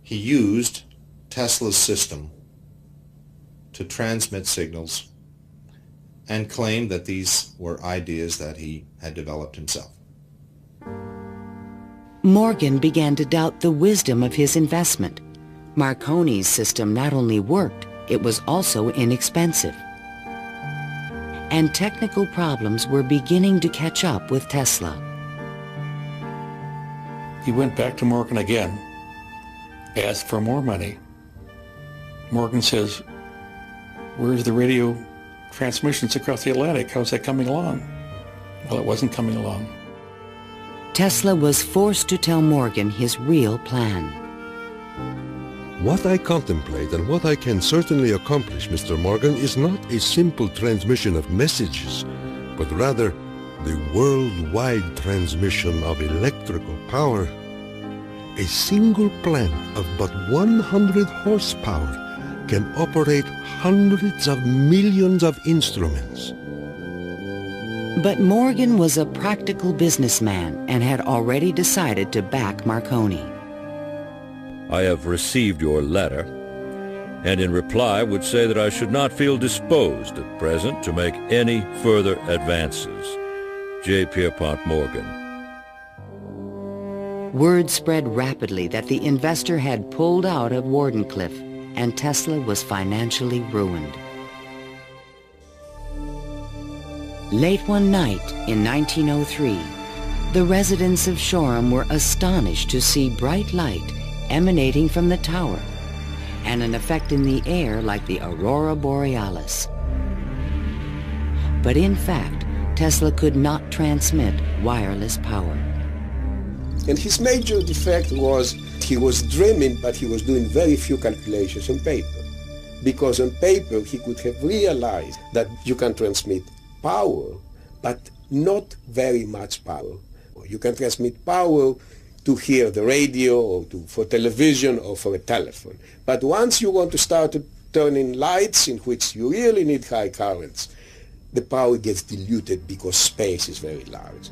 he used Tesla's system to transmit signals and claimed that these were ideas that he had developed himself. Morgan began to doubt the wisdom of his investment. Marconi's system not only worked, it was also inexpensive. And technical problems were beginning to catch up with Tesla. He went back to Morgan again, asked for more money. Morgan says, Where's the radio transmissions across the Atlantic? How's that coming along? Well, it wasn't coming along. Tesla was forced to tell Morgan his real plan. What I contemplate and what I can certainly accomplish, Mr. Morgan, is not a simple transmission of messages, but rather the worldwide transmission of electrical power. A single plant of but 100 horsepower can operate hundreds of millions of instruments. But Morgan was a practical businessman and had already decided to back Marconi. I have received your letter, and in reply would say that I should not feel disposed at present to make any further advances. J. Pierpont Morgan. Word spread rapidly that the investor had pulled out of Wardenclyffe, and Tesla was financially ruined. Late one night in 1903, the residents of Shoreham were astonished to see bright light emanating from the tower and an effect in the air like the aurora borealis. But in fact, Tesla could not transmit wireless power. And his major defect was he was dreaming, but he was doing very few calculations on paper. Because on paper he could have realized that you can transmit power, but not very much power. You can transmit power to hear the radio or for television or for a telephone. But once you want to start turning lights in which you really need high currents, the power gets diluted because space is very large.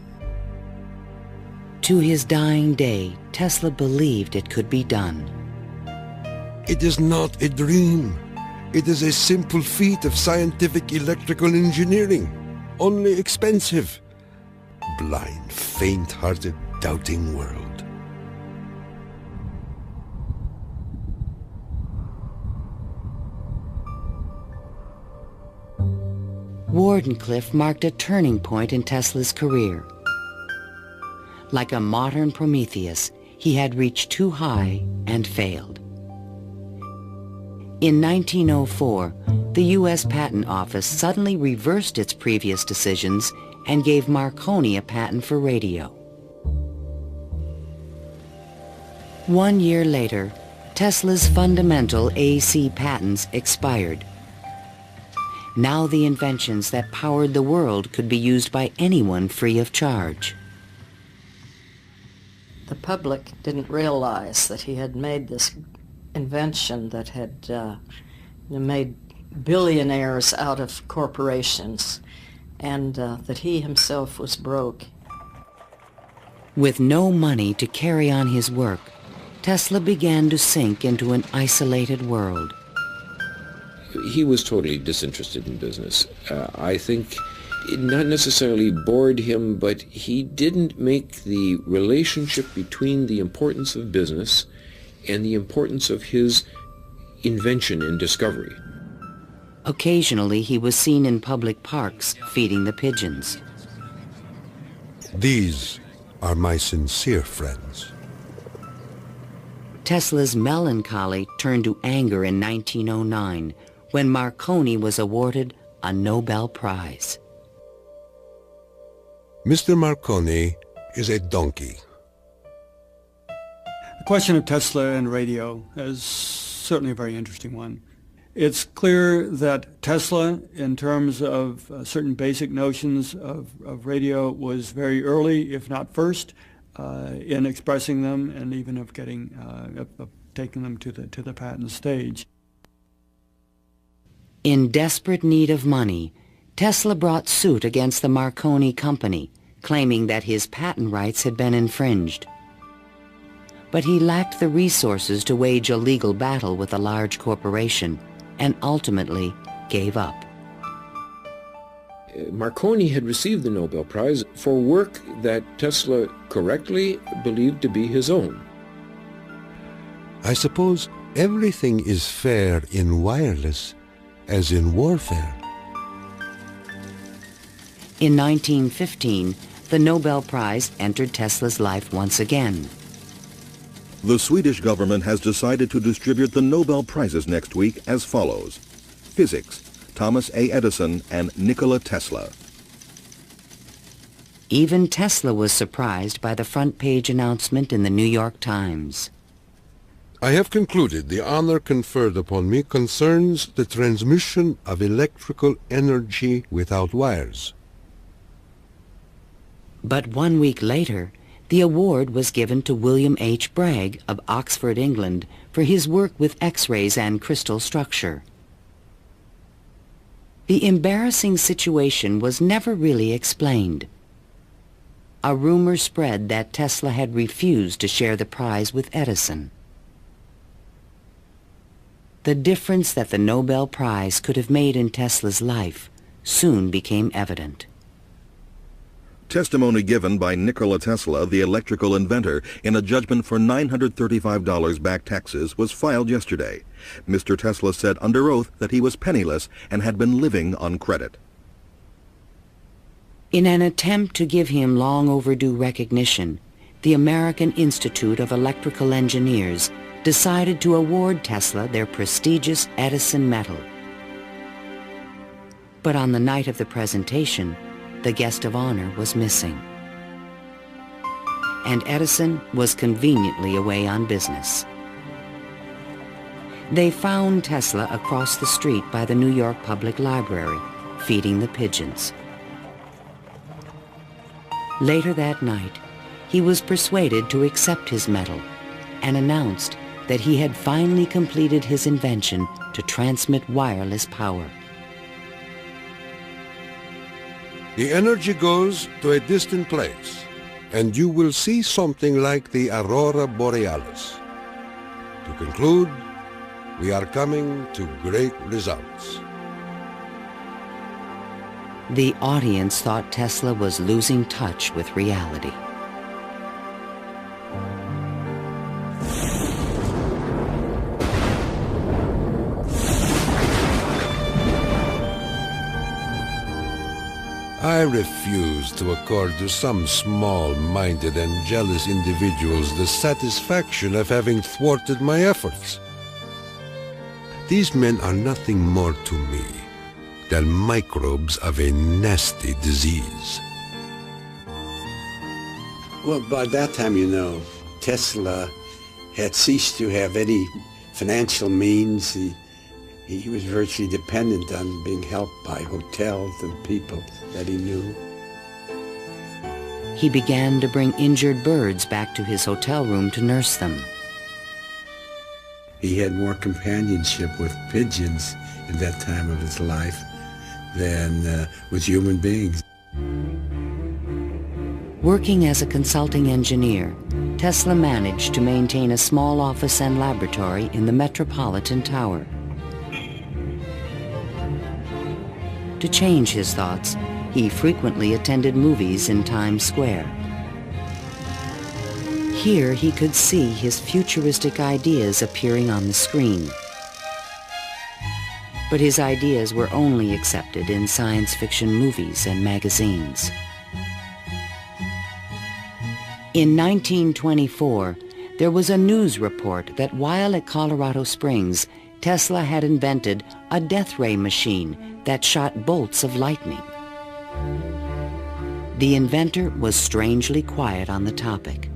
To his dying day, Tesla believed it could be done. It is not a dream. It is a simple feat of scientific electrical engineering, only expensive. Blind, faint-hearted, doubting world. Wardenclyffe marked a turning point in Tesla's career. Like a modern Prometheus, he had reached too high and failed. In 1904, the U.S. Patent Office suddenly reversed its previous decisions and gave Marconi a patent for radio. 1 year later, Tesla's fundamental AC patents expired. Now the inventions that powered the world could be used by anyone free of charge. The public didn't realize that he had made this invention that had made billionaires out of corporations, and that he himself was broke. With no money to carry on his work, Tesla began to sink into an isolated world. He was totally disinterested in business. I think it not necessarily bored him, but he didn't make the relationship between the importance of business and the importance of his invention and discovery. Occasionally, he was seen in public parks feeding the pigeons. These are my sincere friends. Tesla's melancholy turned to anger in 1909 when Marconi was awarded a Nobel Prize. Mr. Marconi is a donkey. The question of Tesla and radio is certainly a very interesting one. It's clear that Tesla, in terms of certain basic notions of radio, was very early, if not first, in expressing them and even of getting of taking them to the patent stage. In desperate need of money, Tesla brought suit against the Marconi company, claiming that his patent rights had been infringed. But he lacked the resources to wage a legal battle with a large corporation, and ultimately gave up. Marconi had received the Nobel Prize for work that Tesla correctly believed to be his own. I suppose everything is fair in wireless as in warfare. In 1915, the Nobel Prize entered Tesla's life once again. The Swedish government has decided to distribute the Nobel Prizes next week as follows: Physics, Thomas A. Edison and Nikola Tesla. Even Tesla was surprised by the front-page announcement in the New York Times. I have concluded the honor conferred upon me concerns the transmission of electrical energy without wires. But 1 week later, the award was given to William H. Bragg of Oxford, England, for his work with X-rays and crystal structure. The embarrassing situation was never really explained. A rumor spread that Tesla had refused to share the prize with Edison. The difference that the Nobel Prize could have made in Tesla's life soon became evident. Testimony given by Nikola Tesla, the electrical inventor, in a judgment for $935 back taxes was filed yesterday. Mr. Tesla said under oath that he was penniless and had been living on credit. In an attempt to give him long overdue recognition, the American Institute of Electrical Engineers decided to award Tesla their prestigious Edison Medal. But on the night of the presentation, the guest of honor was missing. And Edison was conveniently away on business. They found Tesla across the street by the New York Public Library, feeding the pigeons. Later that night, he was persuaded to accept his medal and announced that he had finally completed his invention to transmit wireless power. The energy goes to a distant place, and you will see something like the aurora borealis. To conclude, we are coming to great results. The audience thought Tesla was losing touch with reality. I refuse to accord to some small-minded and jealous individuals the satisfaction of having thwarted my efforts. These men are nothing more to me than microbes of a nasty disease. Well, by that time, you know, Tesla had ceased to have any financial means. He was virtually dependent on being helped by hotels and people that he knew. He began to bring injured birds back to his hotel room to nurse them. He had more companionship with pigeons in that time of his life than with human beings. Working as a consulting engineer, Tesla managed to maintain a small office and laboratory in the Metropolitan Tower. To change his thoughts, he frequently attended movies in Times Square. Here he could see his futuristic ideas appearing on the screen. But his ideas were only accepted in science fiction movies and magazines. In 1924, there was a news report that while at Colorado Springs, Tesla had invented a death ray machine that shot bolts of lightning. The inventor was strangely quiet on the topic.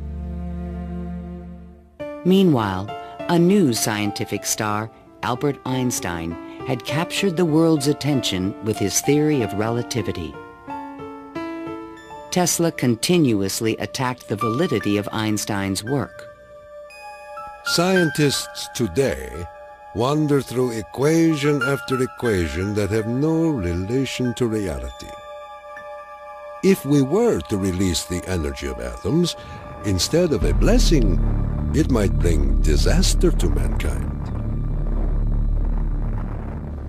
Meanwhile, a new scientific star, Albert Einstein, had captured the world's attention with his theory of relativity. Tesla continuously attacked the validity of Einstein's work. Scientists today wander through equation after equation that have no relation to reality. If we were to release the energy of atoms, instead of a blessing, it might bring disaster to mankind.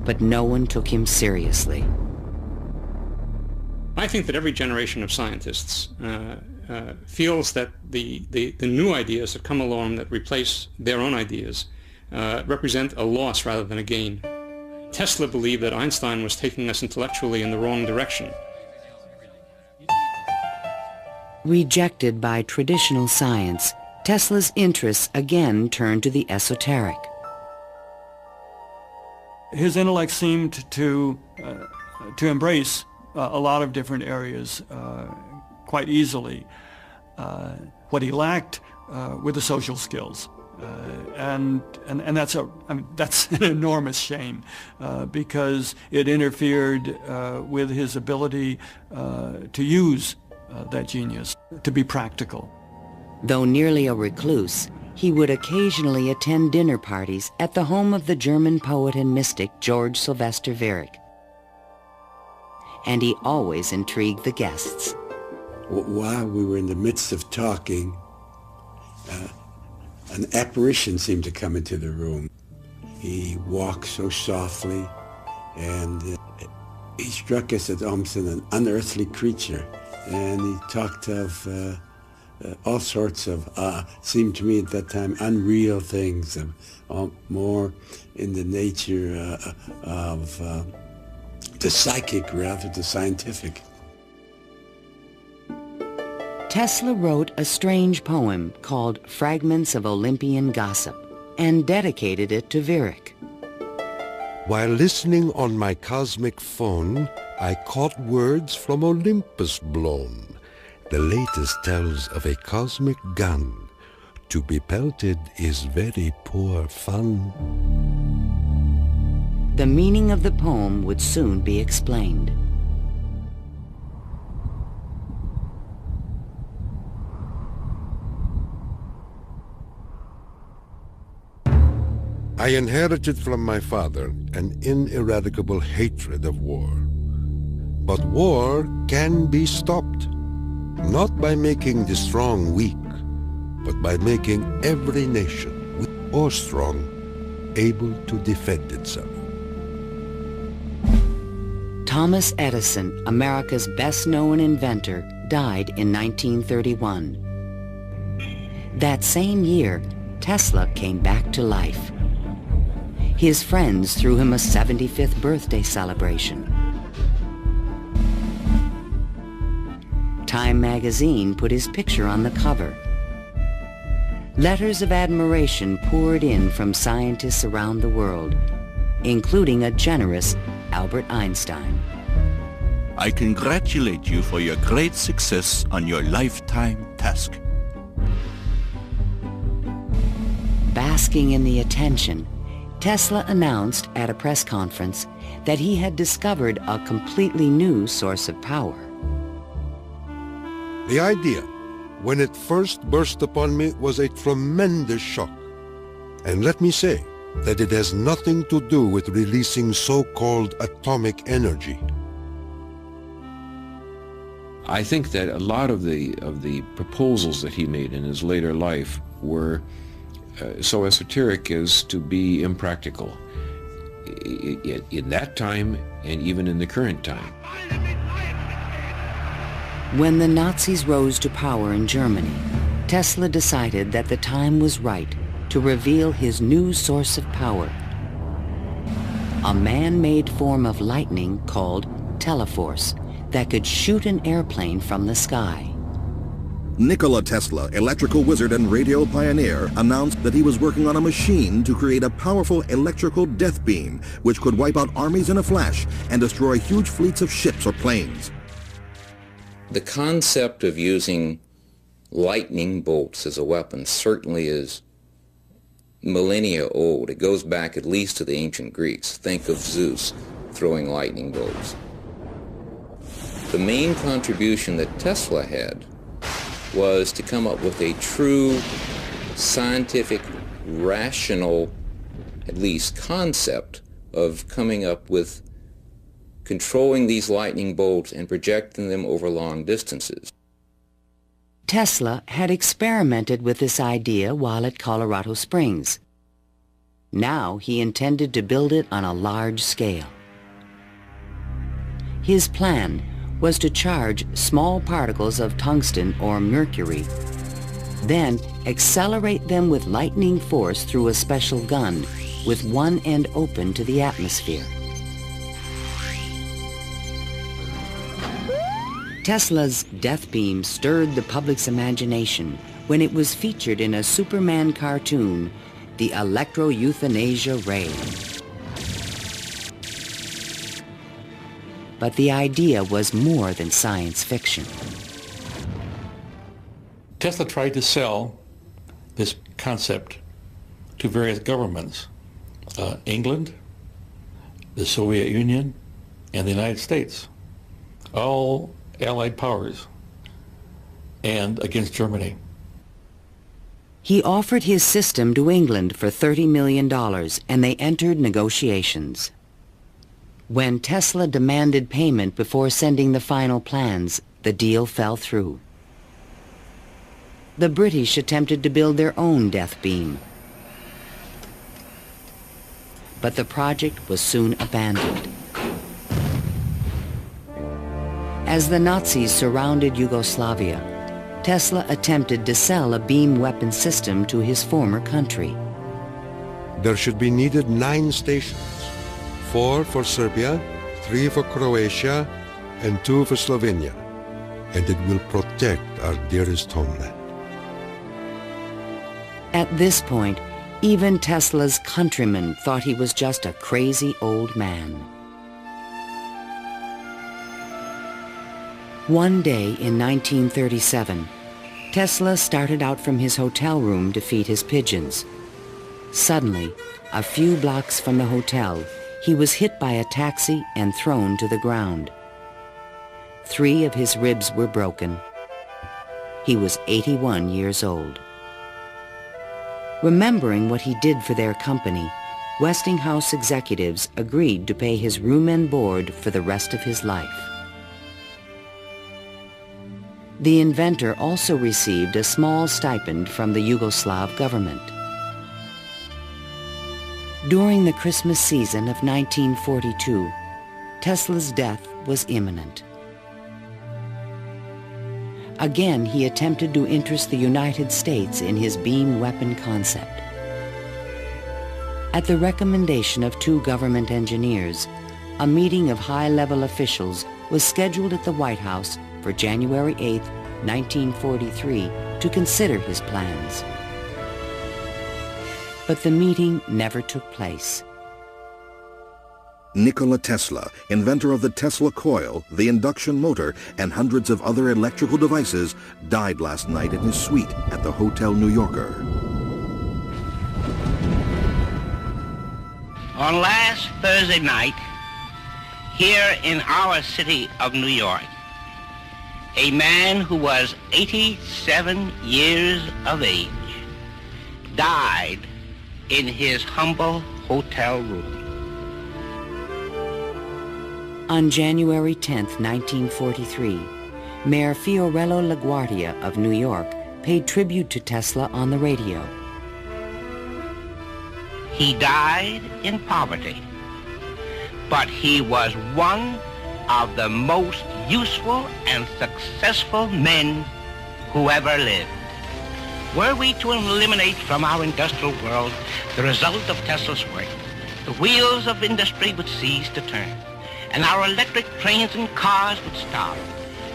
But no one took him seriously. I think that every generation of scientists feels that the new ideas that come along that replace their own ideas represent a loss rather than a gain. Tesla believed that Einstein was taking us intellectually in the wrong direction. Rejected by traditional science, Tesla's interests again turned to the esoteric. His intellect seemed to embrace a lot of different areas quite easily. What he lacked were the social skills. And that's an enormous shame because it interfered with his ability to use that genius, to be practical. Though nearly a recluse, he would occasionally attend dinner parties at the home of the German poet and mystic George Sylvester Viereck. And he always intrigued the guests. While we were in the midst of talking, an apparition seemed to come into the room. He walked so softly, and he struck us as almost an unearthly creature. And he talked of all sorts of, seemed to me at that time, unreal things, more in the nature of the psychic rather than the scientific. Tesla wrote a strange poem called Fragments of Olympian Gossip and dedicated it to Viereck. While listening on my cosmic phone, I caught words from Olympus blown. The latest tells of a cosmic gun. To be pelted is very poor fun. The meaning of the poem would soon be explained. I inherited from my father an ineradicable hatred of war. But war can be stopped, not by making the strong weak, but by making every nation, weak or strong, able to defend itself. Thomas Edison, America's best-known inventor, died in 1931. That same year, Tesla came back to life. His friends threw him a 75th birthday celebration. Time magazine put his picture on the cover. Letters of admiration poured in from scientists around the world, including a generous Albert Einstein. I congratulate you for your great success on your lifetime task. Basking in the attention, Tesla announced at a press conference that he had discovered a completely new source of power. The idea, when it first burst upon me, was a tremendous shock. And let me say that it has nothing to do with releasing so-called atomic energy. I think that a lot of the proposals that he made in his later life were so esoteric as to be impractical in that time and even in the current time. When the Nazis rose to power in Germany, Tesla decided that the time was right to reveal his new source of power, a man-made form of lightning called teleforce that could shoot an airplane from the sky. Nikola Tesla, electrical wizard and radio pioneer, announced that he was working on a machine to create a powerful electrical death beam which could wipe out armies in a flash and destroy huge fleets of ships or planes. The concept of using lightning bolts as a weapon certainly is millennia old. It goes back at least to the ancient Greeks. Think of Zeus throwing lightning bolts. The main contribution that Tesla had was to come up with a true scientific, rational, at least concept of coming up with controlling these lightning bolts and projecting them over long distances. Tesla had experimented with this idea while at Colorado Springs. Now he intended to build it on a large scale. His plan was to charge small particles of tungsten or mercury, then accelerate them with lightning force through a special gun with one end open to the atmosphere. Tesla's death beam stirred the public's imagination when it was featured in a Superman cartoon, the Electro-Euthanasia Ray. but the idea was more than science fiction. Tesla tried to sell this concept to various governments, England, the Soviet Union, and the United States, all Allied powers, and against Germany. He offered his system to England for $30 million, and they entered negotiations. When Tesla demanded payment before sending the final plans, the deal fell through. The British attempted to build their own death beam, but the project was soon abandoned. As the Nazis surrounded Yugoslavia, Tesla attempted to sell a beam weapon system to his former country. There should be needed 9 stations, 4 for Serbia, 3 for Croatia, and 2 for Slovenia, and it will protect our dearest homeland. At this point, even Tesla's countrymen thought he was just a crazy old man. One day in 1937, Tesla started out from his hotel room to feed his pigeons. Suddenly, a few blocks from the hotel, he was hit by a taxi and thrown to the ground. 3 of his ribs were broken. He was 81 years old. Remembering what he did for their company, Westinghouse executives agreed to pay his room and board for the rest of his life. The inventor also received a small stipend from the Yugoslav government. During the Christmas season of 1942, Tesla's death was imminent. Again, he attempted to interest the United States in his beam weapon concept. At the recommendation of 2 government engineers, a meeting of high-level officials was scheduled at the White House for January 8, 1943, to consider his plans. But the meeting never took place. Nikola Tesla, inventor of the Tesla coil, the induction motor, and hundreds of other electrical devices, died last night in his suite at the Hotel New Yorker. On last Thursday night, here in our city of New York, a man who was 87 years of age died in his humble hotel room. On January 10, 1943, Mayor Fiorello LaGuardia of New York paid tribute to Tesla on the radio. He died in poverty, but he was one of the most useful and successful men who ever lived. Were we to eliminate from our industrial world the result of Tesla's work, the wheels of industry would cease to turn, and our electric trains and cars would stop.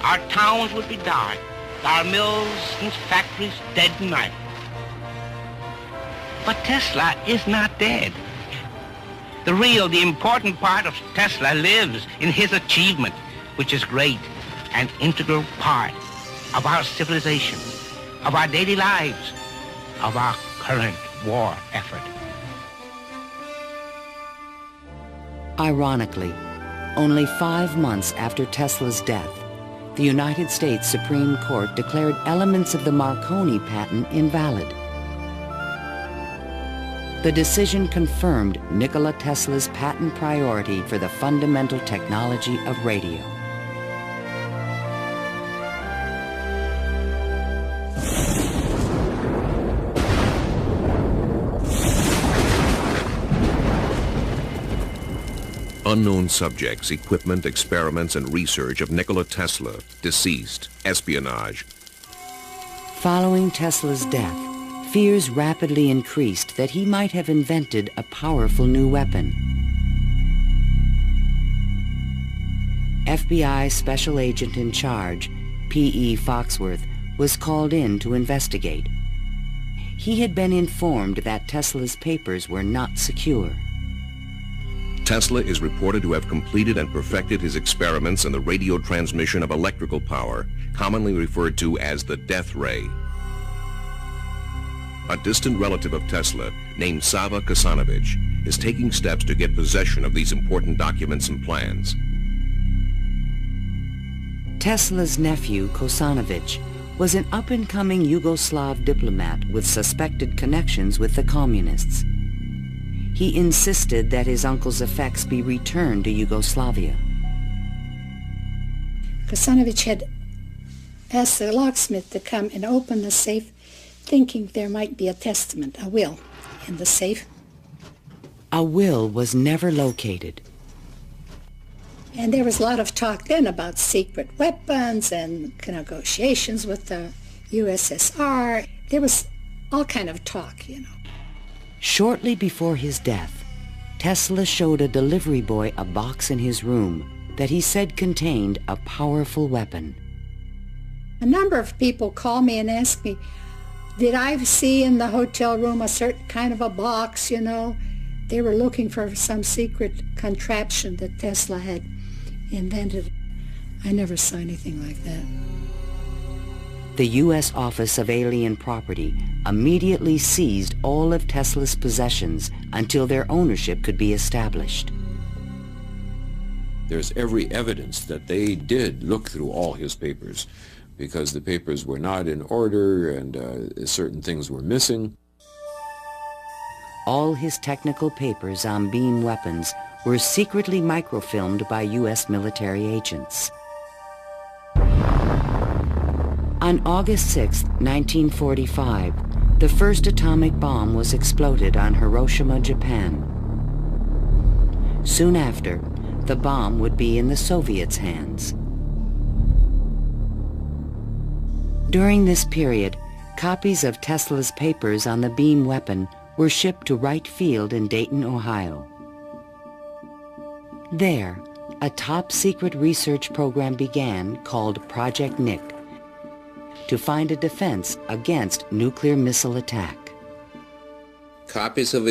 Our towns would be dark, our mills and factories dead and idle. But Tesla is not dead. The important part of Tesla lives in his achievement, which is great, an integral part of our civilization, of our daily lives, of our current war effort. Ironically, only 5 months after Tesla's death, the United States Supreme Court declared elements of the Marconi patent invalid. The decision confirmed Nikola Tesla's patent priority for the fundamental technology of radio. Unknown subjects, equipment, experiments, and research of Nikola Tesla, deceased, espionage. Following Tesla's death, fears rapidly increased that he might have invented a powerful new weapon. FBI Special Agent in Charge, P.E. Foxworth, was called in to investigate. He had been informed that Tesla's papers were not secure. Tesla is reported to have completed and perfected his experiments in the radio transmission of electrical power, commonly referred to as the death ray. A distant relative of Tesla, named Sava Kasanovich, is taking steps to get possession of these important documents and plans. Tesla's nephew, Kosanovich, was an up-and-coming Yugoslav diplomat with suspected connections with the communists. He insisted that his uncle's effects be returned to Yugoslavia. Kosanovich had asked the locksmith to come and open the safe, thinking there might be a testament, a will, in the safe. A will was never located. And there was a lot of talk then about secret weapons and negotiations with the USSR. There was all kind of talk, you know. Shortly before his death, Tesla showed a delivery boy a box in his room that he said contained a powerful weapon. A number of people called me and asked me, did I see in the hotel room a certain kind of a box, you know? They were looking for some secret contraption that Tesla had invented. I never saw anything like that. The U.S. Office of Alien Property immediately seized all of Tesla's possessions until their ownership could be established. There's every evidence that they did look through all his papers, because the papers were not in order and certain things were missing. All his technical papers on beam weapons were secretly microfilmed by U.S. military agents. On August 6, 1945, the first atomic bomb was exploded on Hiroshima, Japan. Soon after, the bomb would be in the Soviets' hands. During this period, copies of Tesla's papers on the beam weapon were shipped to Wright Field in Dayton, Ohio. There, a top-secret research program began called Project Nick to find a defense against nuclear missile attack. Copies of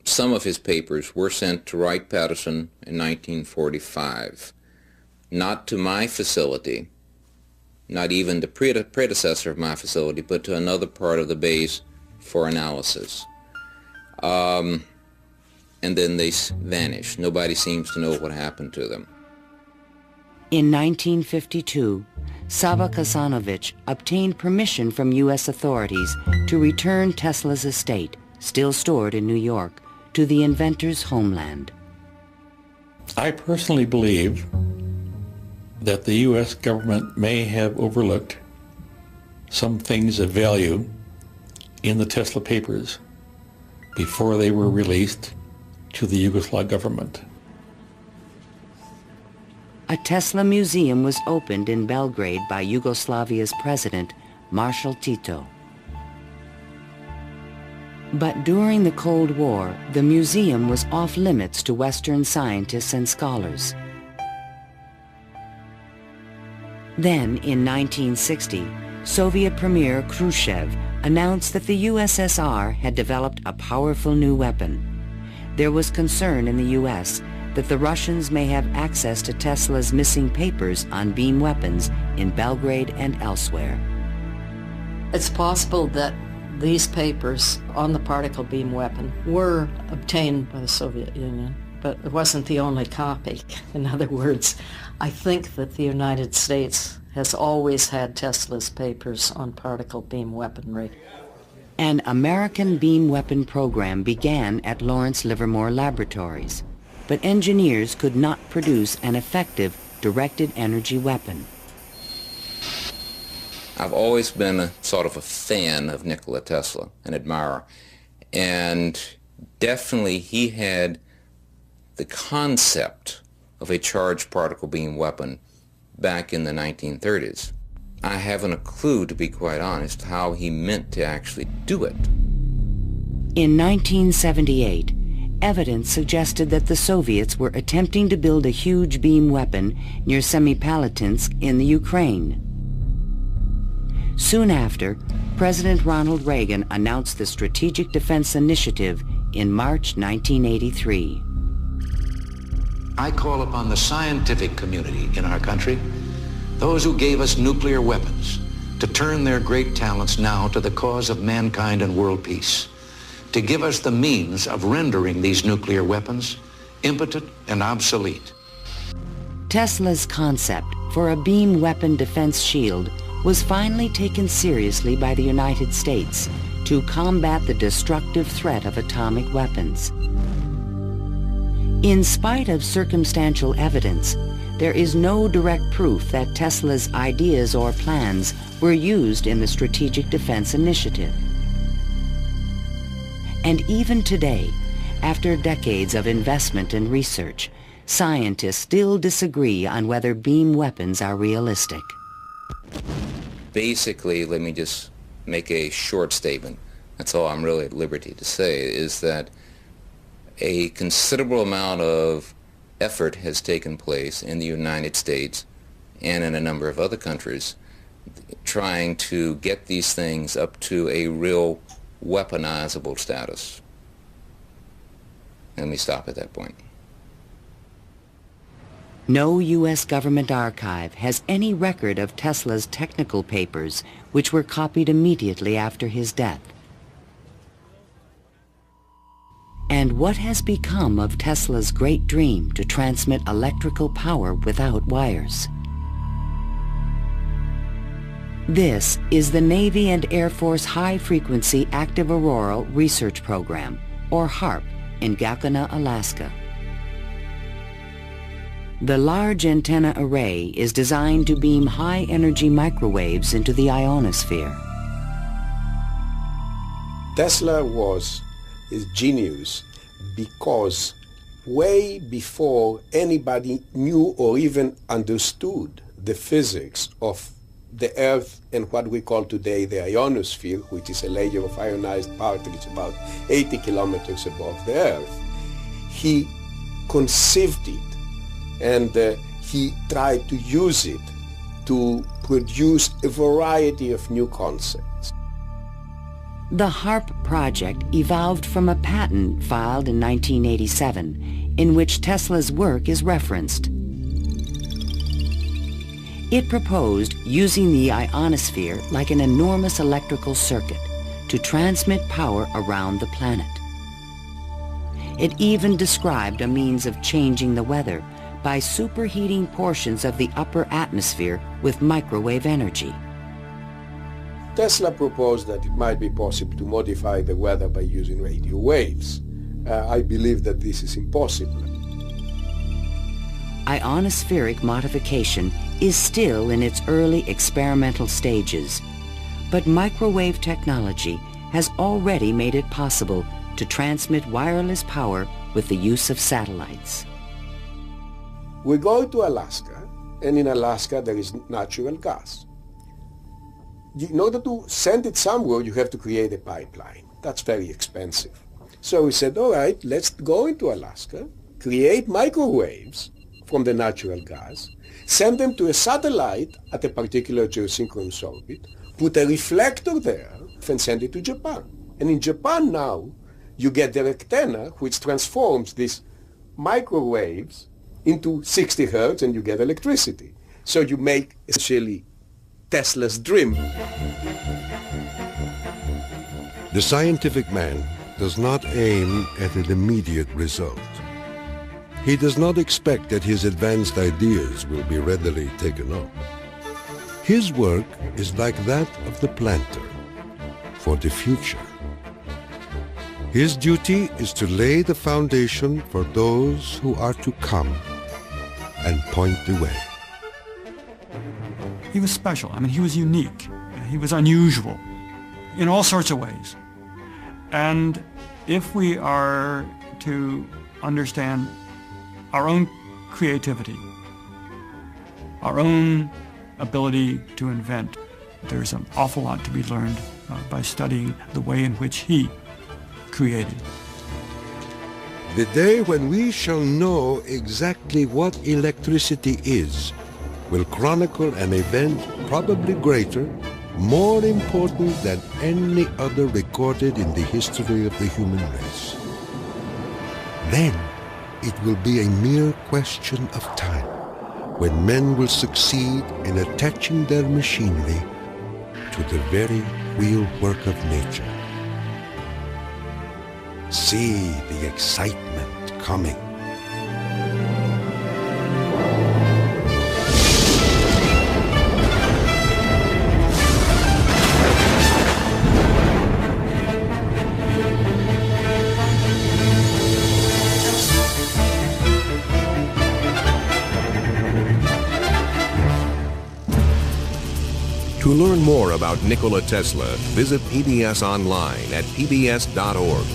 some of his papers were sent to Wright-Patterson in 1945, not to my facility, not even the predecessor of my facility, but to another part of the base for analysis. And then they vanished. Nobody seems to know what happened to them. In 1952, Sava Kasanovich obtained permission from U.S. authorities to return Tesla's estate, still stored in New York, to the inventor's homeland. I personally believe that the U.S. government may have overlooked some things of value in the Tesla papers before they were released to the Yugoslav government. A Tesla museum was opened in Belgrade by Yugoslavia's president, Marshal Tito. But during the Cold War, the museum was off limits to Western scientists and scholars. Then, in 1960, Soviet Premier Khrushchev announced that the USSR had developed a powerful new weapon. There was concern in the U.S. that the Russians may have access to Tesla's missing papers on beam weapons in Belgrade and elsewhere. It's possible that these papers on the particle beam weapon were obtained by the Soviet Union, but it wasn't the only copy. In other words, I think that the United States has always had Tesla's papers on particle beam weaponry. An American beam weapon program began at Lawrence Livermore Laboratories, but engineers could not produce an effective directed energy weapon. I've always been a sort of a fan of Nikola Tesla, an admirer, and definitely he had the concept of a charged particle beam weapon back in the 1930s. I haven't a clue, to be quite honest, how he meant to actually do it. In 1978, evidence suggested that the Soviets were attempting to build a huge beam weapon near Semipalatinsk in the Ukraine. Soon after, President Ronald Reagan announced the Strategic Defense Initiative in March 1983. I call upon the scientific community in our country, those who gave us nuclear weapons, to turn their great talents now to the cause of mankind and world peace, to give us the means of rendering these nuclear weapons impotent and obsolete. Tesla's concept for a beam weapon defense shield was finally taken seriously by the United States to combat the destructive threat of atomic weapons. In spite of circumstantial evidence, there is no direct proof that Tesla's ideas or plans were used in the Strategic Defense Initiative. And even today, after decades of investment and research, scientists still disagree on whether beam weapons are realistic. Basically, let me just make a short statement. That's all I'm really at liberty to say, is that a considerable amount of effort has taken place in the United States and in a number of other countries trying to get these things up to a real weaponizable status. Let me stop at that point. No U.S. government archive has any record of Tesla's technical papers, which were copied immediately after his death. And what has become of Tesla's great dream to transmit electrical power without wires? This is the Navy and Air Force High Frequency Active Auroral Research Program, or HAARP, in Gakona, Alaska. The large antenna array is designed to beam high-energy microwaves into the ionosphere. Tesla was his genius because way before anybody knew or even understood the physics of the Earth and what we call today the ionosphere, which is a layer of ionized particles about 80 kilometers above the Earth, he conceived it and he tried to use it to produce a variety of new concepts. The HAARP project evolved from a patent filed in 1987 in which Tesla's work is referenced. It proposed using the ionosphere like an enormous electrical circuit to transmit power around the planet. It even described a means of changing the weather by superheating portions of the upper atmosphere with microwave energy. Tesla proposed that it might be possible to modify the weather by using radio waves. I believe that this is impossible. Ionospheric modification is still in its early experimental stages, but microwave technology has already made it possible to transmit wireless power with the use of satellites. We go to Alaska, and in Alaska there is natural gas. In order to send it somewhere, you have to create a pipeline. That's very expensive. So we said, all right, let's go into Alaska, create microwaves from the natural gas, send them to a satellite at a particular geosynchronous orbit, put a reflector there, and send it to Japan. And in Japan now, you get the antenna, which transforms these microwaves into 60 hertz, and you get electricity. So you make essentially Tesla's dream. The scientific man does not aim at an immediate result. He does not expect that his advanced ideas will be readily taken up. His work is like that of the planter for the future. His duty is to lay the foundation for those who are to come and point the way. He was special. I mean, he was unique. He was unusual in all sorts of ways. And if we are to understand our own creativity, our own ability to invent, there's an awful lot to be learned by studying the way in which he created. The day when we shall know exactly what electricity is will chronicle an event probably greater, more important than any other recorded in the history of the human race. Then it will be a mere question of time when men will succeed in attaching their machinery to the very wheel work of nature. See the excitement coming. To learn more about Nikola Tesla, visit PBS online at pbs.org.